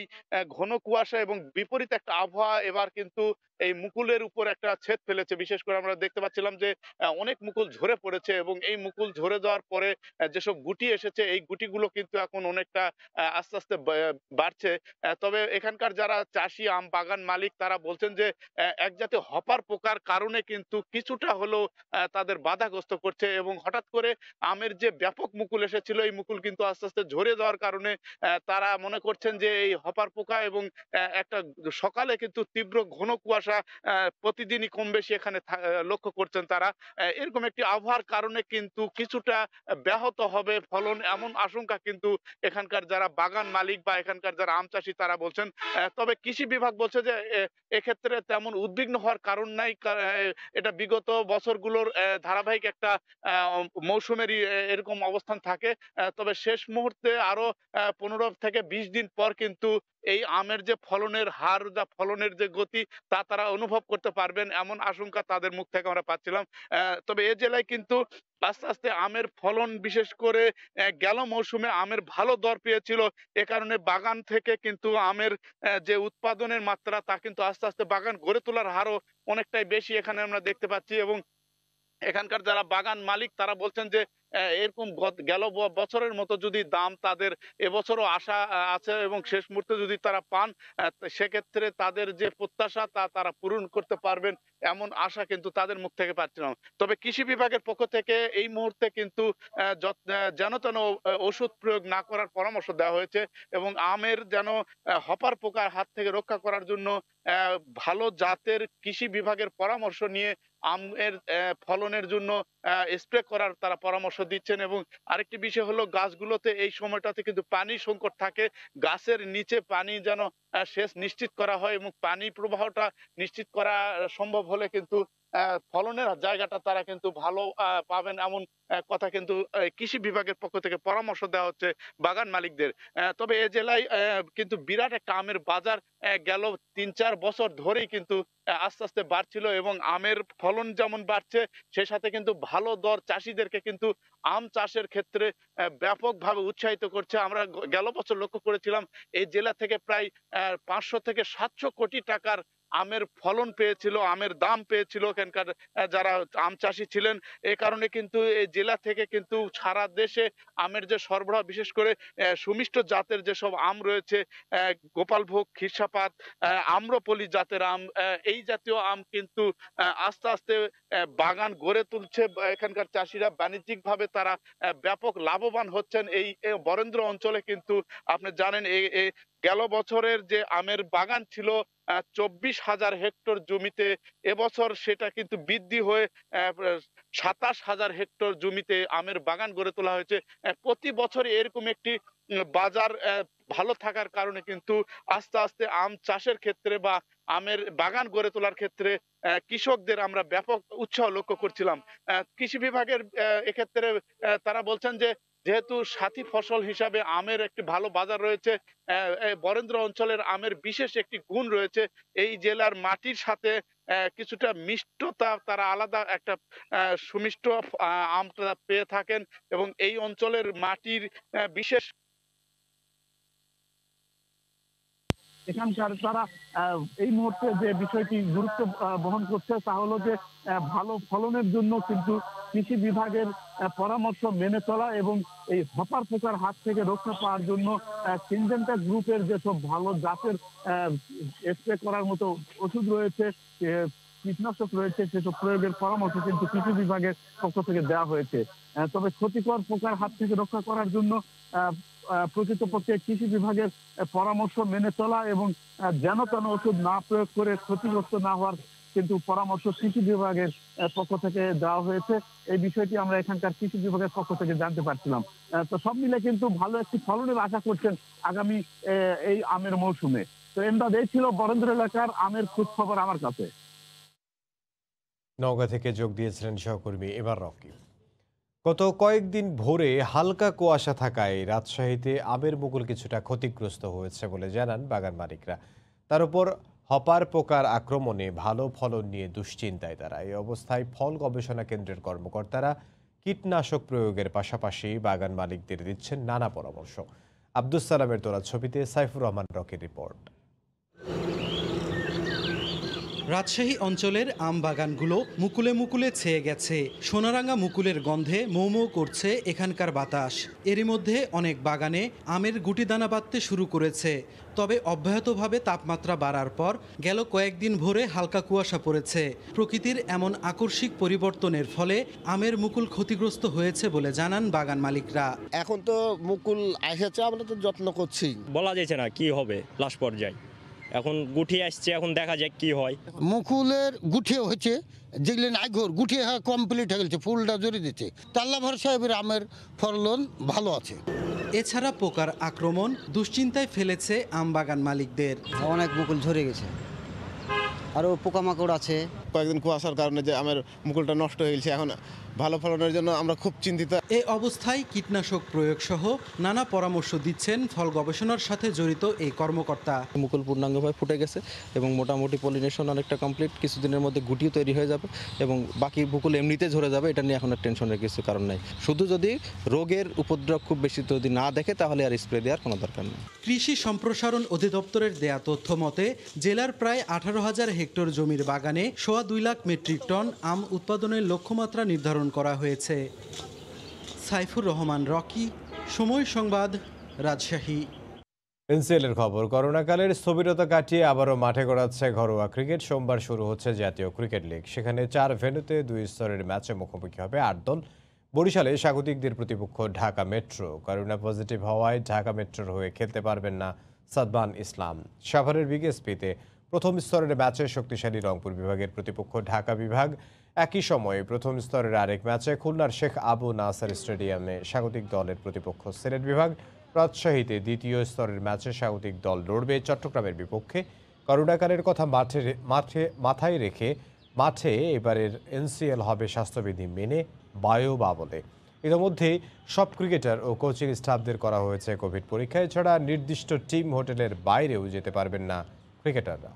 ঘন কুয়াশা এবং বিপরীত একটা আবহাওয়া এবার কিন্তু এই মুকুলের উপর একটা ছেদ ফেলেছে। বিশেষ করে আমরা দেখতে পাচ্ছিলাম যে অনেক মুকুল ঝরে পড়েছে এবং এই মুকুল ঝরে যাওয়ার পরে যেসব গুটি এসেছে, এই গুটিগুলো কিন্তু এখন অনেকটা আস্তে আস্তে বাড়ছে। তবে এখানকার যারা চাষি, আম বাগান মালিক, তারা বলছেন যে এক জাতীয় হপার পোকার কারণে কিন্তু কিছুটা হলেও তাদের বাধাগ্রস্ত করছে এবং হঠাৎ করে আমের যে ব্যাপক মুকুল এসেছিল, এই মুকুল কিন্তু আস্তে আস্তে ঝরে যাওয়ার কারণে তারা মনে করছেন যে এই হপার পোকা এবং একটা সকালে কিন্তু তীব্র ঘন কুয়াশা প্রতিদিনই কম বেশি এখানে লক্ষ্য করছেন তারা। এরকম একটি আবহাওয়ার কারণে কিন্তু কিছুটা ব্যাহত হবে ফলন, এমন আশঙ্কা কিন্তু এখানকার যারা বাগান মালিক বা এখানকার যারা আম চাষি তারা বলছেন। তবে কৃষি বিভাগ বলছে যে এক্ষেত্রে তেমন উদ্বিগ্ন হওয়ার কারণ নাই, এটা বিগত বছরগুলোর ধারাবাহিক একটা মৌসুমেরই এরকম অবস্থান থাকে। তবে শেষ মুহূর্তে আরো 15 থেকে 20 দিন পর কিন্তু এই আমের যে ফলনের হার, যা ফলনের যে গতি, তা তারা অনুভব করতে পারবেন, এমন আশঙ্কা তাদের মুখ থেকে আমরা পাচ্ছিলাম। তবে এই জেলায় কিন্তু আস্তে আস্তে আমের ফলন, বিশেষ করে গেল মৌসুমে আমের ভালো দর পেয়েছিল, এ কারণে বাগান থেকে কিন্তু আমের যে উৎপাদনের মাত্রা, তা কিন্তু আস্তে আস্তে বাগান গড়ে তোলার হারও অনেকটাই বেশি এখানে আমরা দেখতে পাচ্ছি। এবং এখানকার যারা বাগান মালিক তারা বলছেন যে এরকম গেল বছরের মতো যদি দাম তাদের এবছরও আশা আছে এবং শেষ মুহূর্তে যদি তারা পান, সেক্ষেত্রে তাদের যে প্রত্যাশা তা তারা পূরণ করতে পারবেন, এমন আশা কিন্তু তাদের মুখ থেকে পাচ্ছিলাম। তবে কৃষি বিভাগের পক্ষ থেকে এই মুহূর্তে কিন্তু যেন তেন ওষুধ প্রয়োগ না করার পরামর্শ দেওয়া হয়েছে এবং আমের যেন হপার পোকার হাত থেকে রক্ষা করার জন্য ভালো জাতের কৃষি বিভাগের পরামর্শ নিয়ে আমের ফলনের জন্য স্প্রে করার তারা পরামর্শ দিচ্ছেন। এবং আরেকটি বিষয় হলো, গাছগুলোতে এই সময়টাতে কিন্তু পানি সংকট থাকে, গাছের নিচে পানি যেন সেচ নিশ্চিত করা হয় এবং পানি প্রবাহটা নিশ্চিত করা সম্ভব হলে কিন্তু ফলনের জায়গাটা তারা কিন্তু ভালো পাবেন, এমন কথা কিন্তু কৃষি বিভাগের পক্ষ থেকে পরামর্শ দেওয়া হচ্ছে বাগান মালিকদের। তবে এ জেলায় কিন্তু বিরাট একটা আমের বাজার গেল 3-4 বছর ধরেই কিন্তু আস্তে আস্তে বাড়ছিল এবং আমের ফলন যেমন বাড়ছে, সে সাথে কিন্তু ভালো দর চাষিদেরকে কিন্তু আম চাষের ক্ষেত্রে ব্যাপকভাবে উৎসাহিত করছে। আমরা গেল বছর লক্ষ্য করেছিলাম এই জেলা থেকে প্রায় 500 থেকে 700 কোটি টাকার আমের ফলন পেয়েছিল, আমের দাম পেয়েছিল এখানকার যারা আম চাষি ছিলেন। এ কারণে কিন্তু এই জেলা থেকে কিন্তু সারা দেশে আমের যে সরবরাহ, বিশেষ করে সুমিষ্ট জাতের যেসব আম রয়েছে, গোপালভোগ, খিরসাপাত, আম্রপলি জাতের আম, এই জাতীয় আম কিন্তু আস্তে আস্তে বাগান গড়ে তুলছে এখানকার চাষিরা। বাণিজ্যিকভাবে তারা ব্যাপক লাভবান হচ্ছেন। এই বরেন্দ্র অঞ্চলে কিন্তু আপনি জানেন গেল বছরের যে আমের বাগান ছিল 24,000 হেক্টর জমিতে, এবছর সেটা কিন্তু বৃদ্ধি হয়ে 27,000 হেক্টর জমিতে আমের বাগান গড়ে তোলা হয়েছে। প্রতি বছর এরকম একটি বাজার ভালো থাকার কারণে কিন্তু আস্তে আস্তে আম চাষের ক্ষেত্রে বা আমের বাগান গড়ে তোলার ক্ষেত্রে কৃষকদের আমরা ব্যাপক উৎসাহ লক্ষ্য করছিলাম। কৃষি বিভাগের এক্ষেত্রে তারা বলছেন যে যেহেতু সাথী ফসল হিসাবে আমের একটি ভালো বাজার রয়েছে, বরেন্দ্র অঞ্চলের আমের বিশেষ একটি গুণ রয়েছে। এই জেলার মাটির সাথে কিছুটা মিষ্টতা, তারা আলাদা একটা সুমিষ্ট আমটা পেয়ে থাকেন এবং এই অঞ্চলের মাটির বিশেষ এখানকার তারা এই মুহূর্তে যে বিষয়টি গুরুত্ব বহন করছে তা হলো যে ভালো ফলনের জন্য কিন্তু কৃষি বিভাগের পরামর্শ মেনে চলা এবং এই হপার পোকার হাত থেকে রক্ষা পাওয়ার জন্য সিনজেন্টা গ্রুপের যেসব ভালো জাতের স্প্রে করার মতো ওষুধ রয়েছে, কীটনাশক রয়েছে, সেসব প্রয়োগের পরামর্শ কিন্তু কৃষি বিভাগের পক্ষ থেকে দেওয়া হয়েছে। তবে ক্ষতিকর পোকার হাত থেকে রক্ষা করার জন্য প্রকৃতপক্ষে কৃষি বিভাগের পরামর্শ মেনে চলা এবং যেন তেন ওষুধ না প্রয়োগ করে ক্ষতিগ্রস্ত না হওয়ার কিন্তু পরামর্শ কৃষি বিভাগের পক্ষ থেকে দেওয়া হয়েছে। এই বিষয়টি আমরা এখানকার কৃষি বিভাগের পক্ষ থেকে জানতে পারছিলাম। তো সব মিলে কিন্তু ভালো একটি ফলনের আশা করছেন আগামী এই আমের মৌসুমে। তো এমদাদ, এই ছিল বরেন্দ্র এলাকার আমের খোঁজ খবর আমার কাছে। নওগাঁ থেকে যোগ দিয়েছিলেন সহকর্মী এবার রকি। গত কয়েকদিন ভোরে হালকা কুয়াশা থাকায় রাজশাহীতে আমের মুকুল কিছুটা ক্ষতিগ্রস্ত হয়েছে বলে জানান বাগান মালিকরা। তার উপর হপার পোকার আক্রমণে ভালো ফলন নিয়ে দুশ্চিন্তায় তারা। এই অবস্থায় ফল গবেষণা কেন্দ্রের কর্মকর্তারা কীটনাশক প্রয়োগের পাশাপাশি বাগান মালিকদের দিচ্ছেন নানা পরামর্শ। আব্দুস সালামের তোলা ছবিতে সাইফুর রহমান রকির রিপোর্ট। রাজশাহী অঞ্চলের আম বাগানগুলো মুকুলে মুকুলে ছেয়ে গেছে। সোনারাঙা মুকুলের গন্ধে মৌ মৌ করছে এখানকার বাতাস। এরই মধ্যে অনেক বাগানে আমের গুটি দানা বাঁধতে শুরু করেছে। তবে অব্যাহতভাবে তাপমাত্রা বাড়ার পর গেল কয়েকদিন ভোরে হালকা কুয়াশা পড়েছে। প্রকৃতির এমন আকস্মিক পরিবর্তনের ফলে আমের মুকুল ক্ষতিগ্রস্ত হয়েছে বলে জানান বাগান মালিকরা। এখন তো মুকুল এসেছে, আমরা তো যত্ন করছি, বলা যাচ্ছে না কি হবে লাস্ট পর্যায়ে। এখন গুটি আসছে, এখন দেখা যাক কি হয়। মুকুলের গুটি হচ্ছে, যেগুলো নাইঘর গুটি কমপ্লিট হয়ে গেছে, ফুলটা জড়িয়ে দিচ্ছে। তাল্লা ভরসা এবার আমের ফলন ভালো আছে। এছাড়া পোকার আক্রমণ দুশ্চিন্তায় ফেলেছে আম বাগান মালিকদের। অনেক মুকুল ঝরে গেছে, আরও পোকামাকড় আছে। কয়েকদিন কুয়াশার কারণে যে আমের মুকুলটা নষ্ট হয়ে গেছে, এখন ভালো ফলনের জন্য আমরা খুব চিন্তিত। এ অবস্থায় কীটনাশক প্রয়োগ সহ নানা পরামর্শ দিচ্ছেন ফল গবেষণার সাথে জড়িত এই কর্মকর্তা। মুকুল পূর্ণাঙ্গভাবে ফুটে গেছে এবং মোটামুটি পলিনেশন অনেকটা কমপ্লিট। কিছুদিনের মধ্যে গুটিও তৈরি হয়ে যাবে এবং বাকি মুকুল এমনিতে ঝরে যাবে। এটা নিয়ে এখন আর টেনশনের কিছু কারণ নাই। শুধু যদি রোগের উপদ্রব খুব বেশি যদি না দেখে তাহলে আর স্প্রে দেওয়ার কোনো দরকার নেই। কৃষি সম্প্রসারণ অধিদপ্তরের দেয়া তথ্য মতে জেলার প্রায় 18,000 হেক্টর জমির বাগানে 2.25 লাখ মেট্রিক টন আম উৎপাদনের লক্ষ্যমাত্রা নির্ধারণ করা হয়েছে। সাইফুর রহমান রকি, সময় সংবাদ, রাজশাহী। এনসিএলের খবর, করোনাকালের স্থবিরতা কাটিয়ে আবারও মাঠে গড়াচ্ছে ঘরোয়া ক্রিকেট। সোমবার শুরু হচ্ছে জাতীয় ক্রিকেট লিগ। সেখানে 4 ভেন্যুতে 2 স্তরের ম্যাচে মুখোমুখি হবে 8 দল। বরিশালে স্বাগতিকদের প্রতিপক্ষ ঢাকা মেট্রো। করোনা পজিটিভ হওয়ায় ঢাকা মেট্রোর হয়ে খেলতে পারবেন না সাদবান ইসলাম। সাভারের বিকেএসপিতে প্রথম স্তরের ম্যাচে শক্তিশালী রংপুর বিভাগের প্রতিপক্ষ ঢাকা বিভাগ। একই সময়ে প্রথম স্তরের আরেক ম্যাচে খুলনার শেখ আবু নাসের স্টেডিয়ামে স্বাগতিক দলের প্রতিপক্ষ সিলেট বিভাগ। রাজশাহীতে দ্বিতীয় স্তরের ম্যাচে স্বাগতিক দল লড়বে চট্টগ্রামের বিপক্ষে। করোনাকালের কথা মাথায় রেখে মাঠে এবারের এনসিএল হবে স্বাস্থ্যবিধি মেনে, বায়ো বা বলে। ইতিমধ্যে সব ক্রিকেটার ও কোচিং স্টাফদের করা হয়েছে কোভিড পরীক্ষা। এছাড়া নির্দিষ্ট টিম হোটেলের বাইরেও যেতে পারবেন না ক্রিকেটাররা।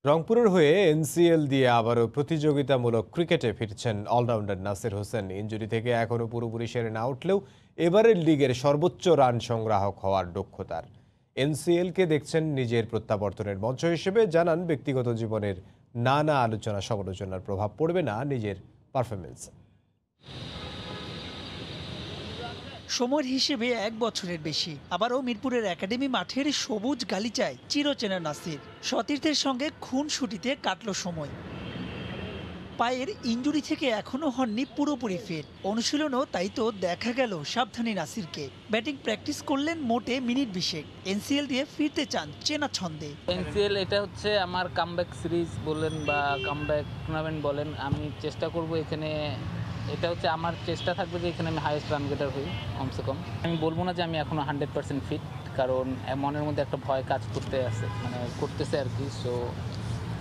রংপুরের হয়ে এনসিএল দিয়ে আবারও প্রতিযোগিতামূলক ক্রিকেটে ফিরছেন অলরাউন্ডার নাসির হোসেন। ইনজুরি থেকে এখনও পুরোপুরি সেরে না উঠলেও এবারের লিগের সর্বোচ্চ রান সংগ্রাহক হওয়ার দক্ষতার এনসিএলকে দেখছেন নিজের প্রত্যাবর্তনের মঞ্চ হিসেবে। জানান ব্যক্তিগত জীবনের নানা আলোচনা সমালোচনার প্রভাব পড়বে না নিজের পারফরমেন্সে। সময়ের হিসেবে 1 বছরের বেশি, আবারও মিরপুরের একাডেমি মাঠের সবুজ গালিচায় চিরচেনা নাসির। সতীর্থের সঙ্গে খুনসুটিতে কাটল সময়। পায়ের ইনজুরি থেকে এখনো হননি পুরোপুরি ফিট। অনুশীলনও তাই তো দেখা গেল সাবধানী নাসিরকে। ব্যাটিং প্র্যাকটিস করলেন মোটে মিনিট 20। এনসিএল দিয়ে ফিরতে চান চেনা ছন্দে। এনসিএল এটা হচ্ছে আমার কামব্যাক সিরিজ বলেন বা কামব্যাক টুর্নামেন্ট বলেন, আমি চেষ্টা করব এখানে। এটা হচ্ছে আমার চেষ্টা থাকবে যে এখানে আমি হাইয়েস্ট রান গেটার হই কমসে কম। আমি বলবো না যে আমি এখনও 100% ফিট, কারণ মনের মধ্যে একটা ভয় কাজ করতেছে আর কি। সো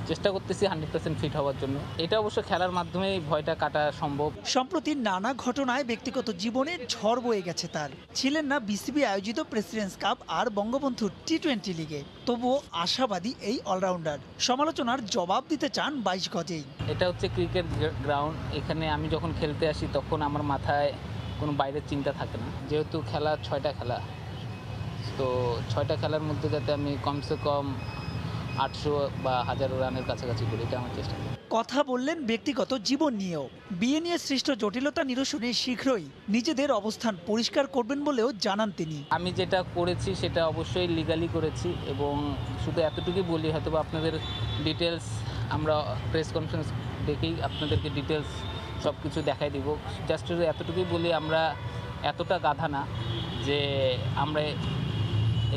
চেষ্টা করতেছি 100% ফিট হওয়ার জন্য। এটা অবশ্য খেলার মাধ্যমে ভয়টা কাটা সম্ভব। সম্প্রতি নানা ঘটনায় ব্যক্তিগত জীবনে ঝড় বয়ে গেছে তার। ছিলেন না বিসিবি আয়োজিত প্রেসিডেন্টস কাপ আর বঙ্গবন্ধু টি-20 লিগে, তবুও আশাবাদী এই অলরাউন্ডার। সমালোচনার জবাব দিতে চান 22 গজেই। এটা হচ্ছে ক্রিকেট গ্রাউন্ড, এখানে আমি যখন খেলতে আসি তখন আমার মাথায় কোনো বাইরের চিন্তা থাকে না। যেহেতু খেলা 6টা খেলা, তো 6টা খেলার মধ্যে যাতে আমি কমসে কম 800 বা 1000 রানের কাছাকাছি করি, এটা আমার চেষ্টা। কথা বললেন ব্যক্তিগত জীবন নিয়েও। বিয়ে নিয়ে সৃষ্ট জটিলতা নিরসনে শীঘ্রই নিজেদের অবস্থান পরিষ্কার করবেন বলেও জানান তিনি। আমি যেটা করেছি সেটা অবশ্যই লিগালি করেছি, এবং শুধু এতটুকুই বলি, হয়তো আপনাদের ডিটেলস আমরা প্রেস কনফারেন্স ডেকেই আপনাদেরকে ডিটেলস সব কিছু দেখাই দিব। জাস্ট এতটুকুই বলি, আমরা এতটা গাধা না যে আমরা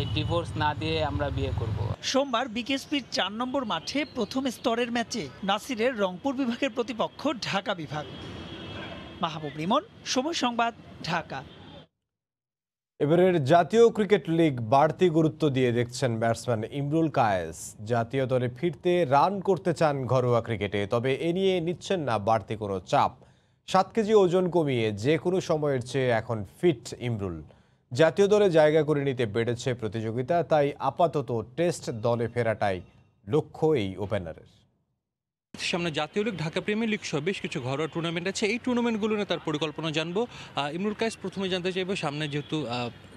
এই ডিভোর্স না দিয়ে আমরা বিয়ে করব। সোমবার বিকেএসপির 4 নম্বর মাঠে প্রথম স্তরের ম্যাচে নাসিরের রংপুর বিভাগের প্রতিপক্ষ ঢাকা বিভাগ। মাহবুব রিমন, সময় সংবাদ, ঢাকা। এবারের জাতীয় ক্রিকেট লিগ বাড়তি গুরুত্ব দিয়ে দেখছেন ব্যাটসম্যান ইমরুল কায়েস। জাতীয় দলে ফিরতে রান করতে চান ঘরোয়া ক্রিকেটে, তবে এ নিয়ে নিচ্ছেন না বাড়তি কোনো চাপ। 7 কেজি ওজন কমিয়ে যে কোনো সময়ের চেয়ে এখন ফিট ইমরুল। জাতীয় দলে জায়গা করে নিতে বেড়েছে প্রতিযোগিতা, তাই আপাতত টেস্ট দলে ফেরাটাই লক্ষ্য এই ওপেনারের। সামনে জাতীয় লিগ, ঢাকা প্রিমিয়ার লিগ সহ বেশ কিছু ঘরোয়া টুর্নামেন্ট আছে। এই টুর্নামেন্টগুলো নিয়ে তার পরিকল্পনা জানবো। ইমরুল কায়েস, প্রথমে জানতে চাইবো, সামনে যেহেতু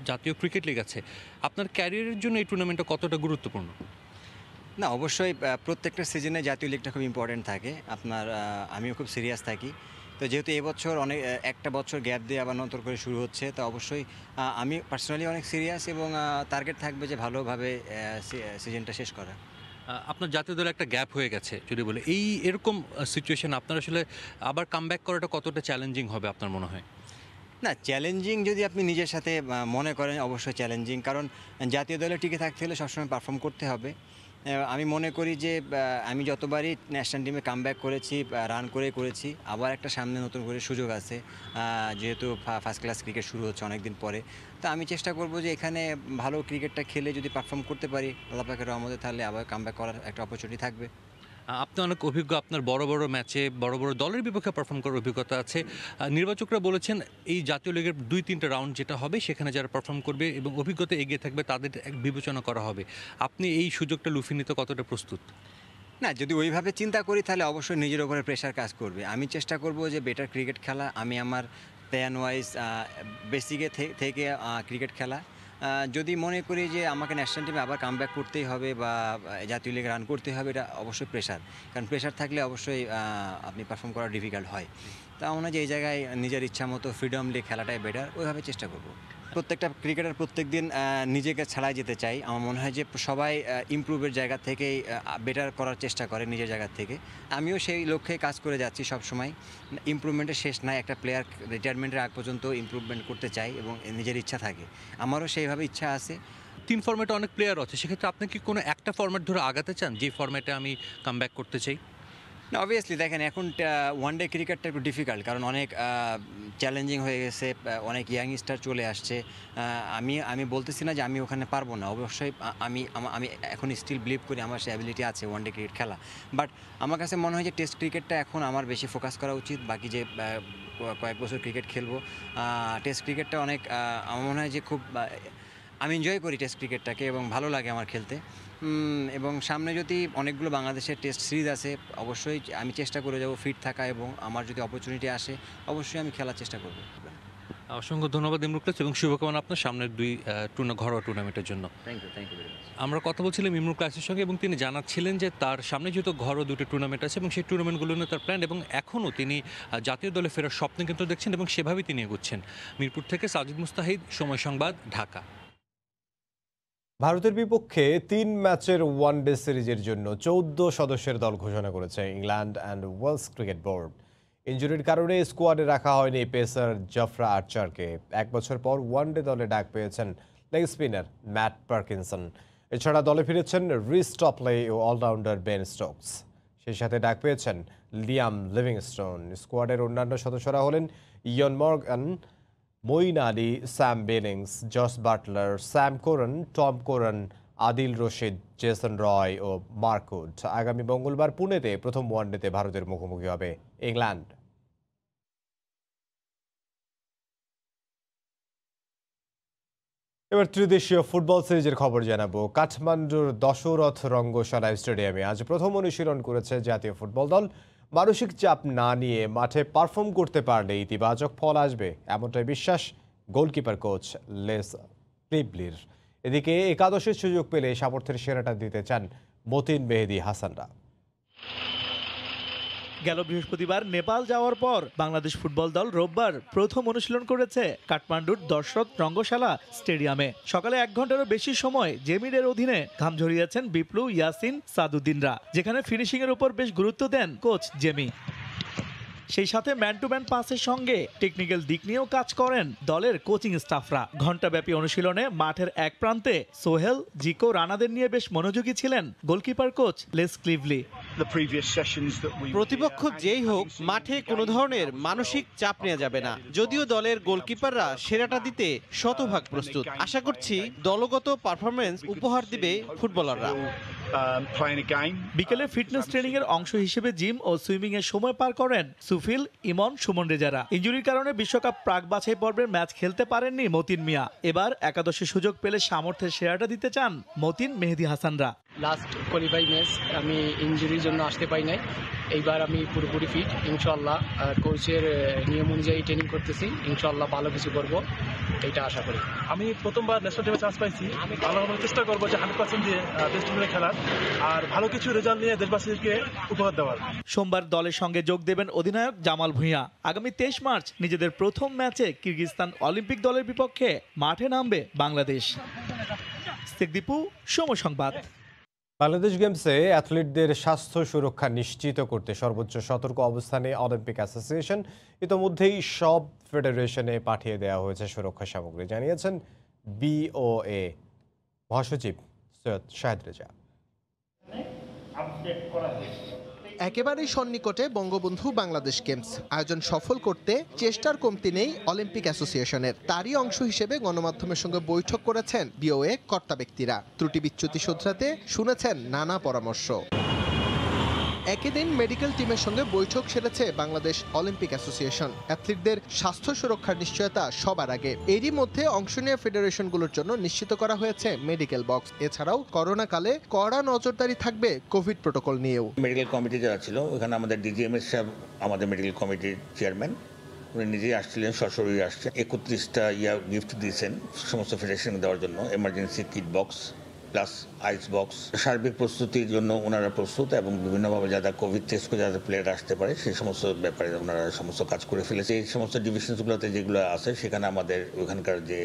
জাতীয় ক্রিকেট লিগ আছে, আপনার ক্যারিয়ারের জন্য এই টুর্নামেন্টটা কতটা গুরুত্বপূর্ণ? না, অবশ্যই প্রত্যেকটা সিজনে জাতীয় লিগটা খুব ইম্পর্টেন্ট থাকে। আমিও খুব সিরিয়াস থাকি। তো যেহেতু এবছর একটা বছর গ্যাপ দিয়ে আবার নতুন করে শুরু হচ্ছে, তো অবশ্যই আমি পার্সোনালি অনেক সিরিয়াস এবং টার্গেট থাকবে যে ভালোভাবে সিজনটা শেষ করা। আপনার জাতীয় দলে একটা গ্যাপ হয়ে গেছে যদি বলে, এরকম সিচুয়েশন আপনার আসলে আবার কামব্যাক করাটা কতটা চ্যালেঞ্জিং হবে আপনার মনে হয়? না, চ্যালেঞ্জিং যদি আপনি নিজের সাথে মনে করেন, অবশ্যই চ্যালেঞ্জিং, কারণ জাতীয় দলে টিকে থাকতে হলে সবসময় পারফর্ম করতে হবে। আমি মনে করি যে আমি যতবারই ন্যাশনাল টিমে কামব্যাক করেছি, রান করেছি, আবার একটা সামনে নতুন করে সুযোগ আছে, যেহেতু ফার্স্ট ক্লাস ক্রিকেট শুরু হচ্ছে অনেক দিন পরে। তো আমি চেষ্টা করব যে এখানে ভালো ক্রিকেটটা খেলে যদি পারফর্ম করতে পারি আল্লাহ পাকের রহমতে, তাহলে আবার কামব্যাক করার একটা অপরচুনিটি থাকবে। আপনি অনেক অভিজ্ঞ, আপনার বড় বড় ম্যাচে বড় বড় দলের বিপক্ষে পারফর্ম করার অভিজ্ঞতা আছে। নির্বাচকরা বলেছেন এই জাতীয় লিগের 2-3টা রাউন্ড যেটা হবে, সেখানে যারা পারফর্ম করবে এবং অভিজ্ঞতা এগিয়ে থাকবে তাদের বিবেচনা করা হবে। আপনি এই সুযোগটা লুফিয়ে নিতে কতটা প্রস্তুত? না, যদি ওইভাবে চিন্তা করি তাহলে অবশ্যই নিজের ওপরে প্রেশার কাজ করবে। আমি চেষ্টা করব যে বেটার ক্রিকেট খেলা, আমি আমার প্ল্যান ওয়াইজ বেসিকে থেকে ক্রিকেট খেলা। যদি মনে করি যে আমাকে ন্যাশনাল টিমে আবার কামব্যাক করতেই হবে বা জাতীয় লিগে রান করতে হবে, এটা অবশ্যই প্রেশার, কারণ প্রেশার থাকলে অবশ্যই আপনি পারফর্ম করা ডিফিকাল্ট হয়। তা মনে হয় যে এই জায়গায় নিজের ইচ্ছা মতো ফ্রিডমলি খেলাটাই বেটার, ওইভাবে চেষ্টা করব। প্রত্যেকটা ক্রিকেটার প্রত্যেক দিন নিজেকে ছাড়াই যেতে চাই। আমার মনে হয় যে সবাই ইমপ্রুভের জায়গা থেকেই বেটার করার চেষ্টা করে নিজের জায়গা থেকে। আমিও সেই লক্ষ্যে কাজ করে যাচ্ছি সবসময়। ইমপ্রুভমেন্টের শেষ নাই, একটা প্লেয়ার রিটায়ারমেন্টের আগ পর্যন্ত ইমপ্রুভমেন্ট করতে চাই এবং নিজের ইচ্ছা থাকে। আমারও সেইভাবে ইচ্ছা আছে। 3 ফরম্যাটে অনেক প্লেয়ার আছে, সেক্ষেত্রে আপনি কি কোনো একটা ফরম্যাট ধরে আগাতে চান যে ফরম্যাটে আমি কামব্যাক করতে চাই? না, অবভিয়াসলি দেখেন এখন ওয়ানডে ক্রিকেটটা একটু ডিফিকাল্ট, কারণ অনেক চ্যালেঞ্জিং হয়ে গেছে, অনেক ইয়াংস্টার চলে আসছে। আমি বলতেছি না যে আমি ওখানে পারবো না, অবশ্যই আমি এখন স্টিল বিলিভ করি আমার সে অ্যাবিলিটি আছে ওয়ানডে ক্রিকেট খেলা। বাট আমার কাছে মনে হয় যে টেস্ট ক্রিকেটটা এখন আমার বেশি ফোকাস করা উচিত। বাকি যে কয়েক বছর ক্রিকেট খেলবো, টেস্ট ক্রিকেটটা অনেক আমার মনে হয় যে খুব আমি এনজয় করি টেস্ট ক্রিকেটটাকে এবং ভালো লাগে আমার খেলতে। এবং সামনে যদি অনেকগুলো বাংলাদেশের টেস্ট সিরিজ আছে, অবশ্যই আমি চেষ্টা করে যাব ফিট থাকা, এবং আমার যদি অপরচুনিটি আসে অবশ্যই আমি খেলার চেষ্টা করব। অসংখ্য ধন্যবাদ ইমরুল কায়েস এবং শুভকামনা আপনার সামনের 2 ঘরোয়া টুর্নামেন্টের জন্য। Thank you very much. আমরা কথা বলছিলাম ইমরুল কায়েসের সঙ্গে এবং তিনি জানাচ্ছিলেন যে তার সামনে যেহেতু ঘরোয়া 2টি টুর্নামেন্ট আছে এবং সেই টুর্নামেন্টগুলো নিয়ে তার প্ল্যান, এবং এখনও তিনি জাতীয় দলে ফেরার স্বপ্ন কিন্তু দেখছেন এবং সেভাবেই তিনি এগোচ্ছেন। মিরপুর থেকে সাজিদ মুস্তাহিদ, সময় সংবাদ, ঢাকা। ভারতের বিপক্ষে 3 ম্যাচের ওয়ানডে সিরিজের জন্য 14 সদস্যের দল ঘোষণা করেছে England and Wales cricket board. ইনজুরির কারণে স্কোয়াডে রাখা হয়নি পেসার জফরা আর্চারকে। 1 বছর পর ওয়ানডে দলে ডাক পেয়েছেন লেগ স্পিনার ম্যাট পার্কিনসন। এছাড়া দলে ফিরেছেন রিস টপলে ও অলরাউন্ডার বেন স্টোকস। সেই সাথে ডাক পেয়েছেন লিয়াম লিভিংস্টোন। স্কোয়াডের অন্যান্য সদস্যরা হলেন Eoin Morgan, Moeen Ali, Sam Billings, Jos Buttler, Sam Curran, Tom Curran, Adil Rashid, Jason Roy ও মার্ক উড। আগামী মঙ্গলবার পুনেতে প্রথম ওয়ানডেতে ভারতের মুখোমুখি হবে ইংল্যান্ড। এবার ত্রিদেশীয় ফুটবল সিরিজের খবর জানাবো। কাঠমান্ডুর দশরথ রঙ্গশালা স্টেডিয়ামে আজ প্রথম অনুশীলন করেছে জাতীয় ফুটবল দল। মানসিক চাপ না নিয়ে মাঠে পারফর্ম করতে পারলে ইতিবাচক ফল আসবে, এমনটাই বিশ্বাস গোলকিপার কোচ লেস ক্লিভলির। এদিকে একাদশের সুযোগ পেলে সামর্থ্যের সেরাটা দিতে চান মতিন মেহেদী হাসানরা। গেল বৃহস্পতিবার নেপাল যাওয়ার পর বাংলাদেশ ফুটবল দল রোববার প্রথম অনুশীলন করেছে কাঠমান্ডুর দশরথ রঙ্গশালা স্টেডিয়ামে। সকালে 1 ঘন্টারও বেশি সময় জেমিরের অধীনে ঘাম ঝরিয়েছেন বিপ্লু, ইয়াসিন, সাদুদ্দিনরা, যেখানে ফিনিশিং এর উপর বেশ গুরুত্ব দেন কোচ জেমি। সেই সাথে ম্যান টু ম্যান পাসের সঙ্গে টেকনিক্যাল দিক নিয়েও কাজ করেন দলের কোচিং স্টাফরা। ঘণ্টাব্যাপী অনুশীলনে মাঠের এক প্রান্তে সোহেল, জিকো, রানাদের নিয়ে বেশ মনোযোগী ছিলেন গোলকিপার কোচ লেস ক্লিভলি। প্রতিপক্ষ যেই হোক, মাঠে কোনো ধরনের মানসিক চাপ নেওয়া যাবে না। যদিও দলের গোলকিপাররা সেরাটা দিতে শতভাগ প্রস্তুত, আশা করছি দলগত পারফরমেন্স উপহার দিবে ফুটবলাররা। বিকেলে ফিটনেস ট্রেনিং এর অংশ হিসেবে জিম ও সুইমিং এর সময় পার করেন সুফিল, ইমন, সুমন রেজারা। ইনজুরির কারণে বিশ্বকাপ প্রাক বাছাই পর্বের ম্যাচ খেলতে পারেননি মতিন মিয়া। এবার একাদশে সুযোগ পেলে সামর্থ্যের সেরাটা দিতে চান মতিন মেহেদী হাসানরা। লাস্ট কোয়ালিফাই ম্যাচ আমি ইনজুরির জন্য আসতে পারি নাই, এইবার আমি পুরোপুরি ফিট ইনশাল্লাহ। কোচের নিয়ম অনুযায়ী ট্রেনিং করতেছি, ইনশাল্লাহ ভালো কিছু করব, এটা আশা করি। আমি প্রথমবার ন্যাশনাল টিমে চান্স পাইছি, ভালো চেষ্টা করবো যে 100% দিয়ে টেস্ট টিমে খেলার আর ভালো কিছু রেজাল্ট নিয়ে দেশবাসীকে উপহার দেওয়ার। সোমবার দলের সঙ্গে যোগ দেবেন অধিনায়ক জামাল ভুঁইয়া। আগামী 23 মার্চ নিজেদের প্রথম ম্যাচে কিরগিজস্তান অলিম্পিক দলের বিপক্ষে মাঠে নামবে বাংলাদেশ। দীপু, সময় সংবাদ। বাংলাদেশ গেমসে অ্যাথলিটদের স্বাস্থ্য সুরক্ষা নিশ্চিত করতে সর্বোচ্চ সতর্ক অবস্থানে অলিম্পিক অ্যাসোসিয়েশন। ইতোমধ্যেই সব ফেডারেশনে পাঠিয়ে দেওয়া হয়েছে সুরক্ষা সামগ্রী, জানিয়েছেন বিওএ মহাসচিব সৈয়দ শাহেদ রেজা। একেবারেই সন্নিকটে বঙ্গবন্ধু বাংলাদেশ গেমস আয়োজন সফল করতে চেষ্টার কমতি নেই অলিম্পিক অ্যাসোসিয়েশনের। তারই অংশ হিসেবে গণমাধ্যমের সঙ্গে বৈঠক করেছেন বিওএ কর্তা ব্যক্তিরা। ত্রুটি বিচ্যুতি শোধরাতে শুনেছেন নানা পরামর্শ। একই দিন মেডিকেল টিমের সঙ্গে বৈঠক সেরেছে বাংলাদেশ অলিম্পিক অ্যাসোসিয়েশন। অ্যাথলিটদের স্বাস্থ্য সুরক্ষার নিশ্চয়তা সবার আগে। এরই মধ্যে অংশ নেওয়া ফেডারেশনগুলোর জন্য নিশ্চিত করা হয়েছে মেডিকেল বক্স। এছাড়াও করোনাকালে কড়া নজরদারি থাকবে কোভিড প্রোটোকল নিয়েও। মেডিকেল কমিটি যারা ছিল ওখানে আমাদের ডিজিএমএস সাহেব আমাদের মেডিকেল কমিটির চেয়ারম্যান, উনি নিজেই আসছিলেন, সশরীরে আসছেন। 31টা গিফট দিয়েছেন সমস্ত ফেডারেশন দেওয়ার জন্য, emergency kit box plus ice box. সার্বিক প্রস্তুতির জন্য ওনারা প্রস্তুত এবং বিভিন্নভাবে যারা কোভিড টেস্ট করে যাতে প্লেয়ার আসতে পারে সেই সমস্ত ব্যাপারে ওনারা সমস্ত কাজ করে ফেলেছে। এই সমস্ত ডিভিশনসগুলোতে যেগুলো আছে সেখানে আমাদের ওখানকার যে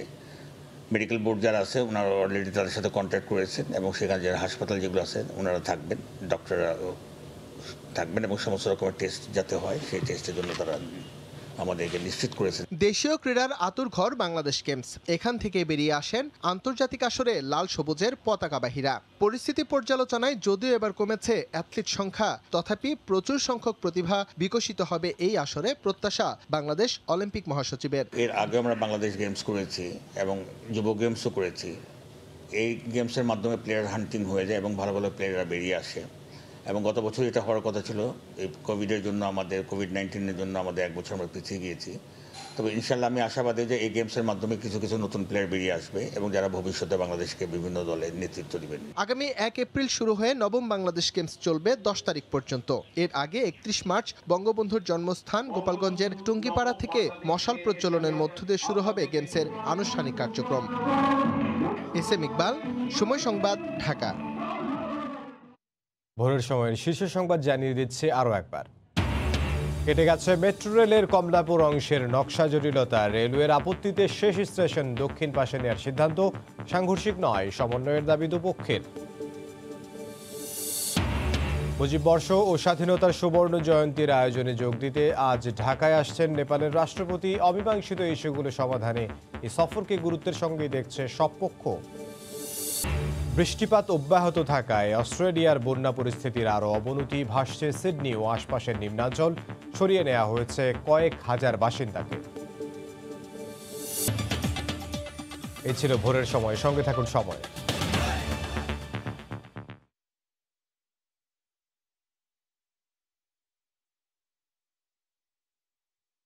মেডিকেল বোর্ড যারা আছে ওনারা অলরেডি তাদের সাথে কন্ট্যাক্ট করেছেন এবং সেখানে যারা হাসপাতাল যেগুলো আছে ওনারা থাকবেন, ডক্টররা থাকবেন এবং সমস্ত রকমের টেস্ট যাতে হয় সেই টেস্টের জন্য তারা আমাদেরকে নিশ্চিত করেছেন। দেশীয় ক্রীড়ার আতুরঘর বাংলাদেশ গেমস, এখান থেকে বেরিয়ে আসেন আন্তর্জাতিক আসরে লাল সবুজের পতাকাবাহীরা। পরিস্থিতি পর্যালোচনায় যদিও এবার কমেছে অ্যাথলিট সংখ্যা, তথাপি প্রচুর সংখ্যক প্রতিভা বিকশিত হবে এই আসরে, প্রত্যাশা বাংলাদেশ অলিম্পিক মহাসচিবের। এর আগে আমরা বাংলাদেশ গেমস করেছি এবং যুব গেমসও করেছি। এই গেমসের মাধ্যমে প্লেয়ার হান্টিং হয়ে যায় এবং ভালো ভালো প্লেয়াররা বেরিয়ে আসে। এবং গত বছর এটা হওয়ার কথা ছিল, এই কোভিডের জন্য আমাদের কোভিড-19-এর জন্য আমাদের 1 বছর আমরা পিছিয়ে গিয়েছি। তবে ইনশাল্লাহ আমি আশাবাদী যে এই গেমসের মাধ্যমে কিছু কিছু নতুন প্লেয়ার বেরিয়ে আসবে এবং যারা ভবিষ্যতে বাংলাদেশকে বিভিন্ন দলে নেতৃত্ব দিবেন। আগামী 1 এপ্রিল শুরু হয়ে নবম বাংলাদেশ গেমস চলবে 10 তারিখ পর্যন্ত। এর আগে 31 মার্চ বঙ্গবন্ধুর জন্মস্থান গোপালগঞ্জের টুঙ্গিপাড়া থেকে মশাল প্রজ্বলনের মধ্য দিয়ে শুরু হবে গেমসের আনুষ্ঠানিক কার্যক্রম। এস এম ইকবাল, সময় সংবাদ, ঢাকা। ভোরের সময়ের শীর্ষ সংবাদ জানিয়ে দিচ্ছে আরও একবার। কেটে গেছে মেট্রো রেলের কমলাপুর অংশের নকশা জটিলতা। রেলওয়ের আপত্তিতে শেষ স্টেশন দক্ষিণ পাশে নেওয়ার সিদ্ধান্ত সাংঘর্ষিক নয়, সমন্বয়ের দাবি দুপক্ষের। মুজিব বর্ষ ও স্বাধীনতার সুবর্ণ জয়ন্তীর আয়োজনে যোগ দিতে আজ ঢাকায় আসছেন নেপালের রাষ্ট্রপতি। অমীমাংসিত ইস্যুগুলো সমাধানে এই সফরকে গুরুত্বের সঙ্গেই দেখছে সব পক্ষ। বৃষ্টিপাত অব্যাহত থাকায় অস্ট্রেলিয়ার বন্যা পরিস্থিতির আরও অবনতি। ভাসছে সিডনি ও আশপাশের নিম্নাঞ্চল, সরিয়ে নেওয়া হয়েছে কয়েক হাজার বাসিন্দাকে। এই ছিল ভোরের সময়, সঙ্গে থাকুন সময়।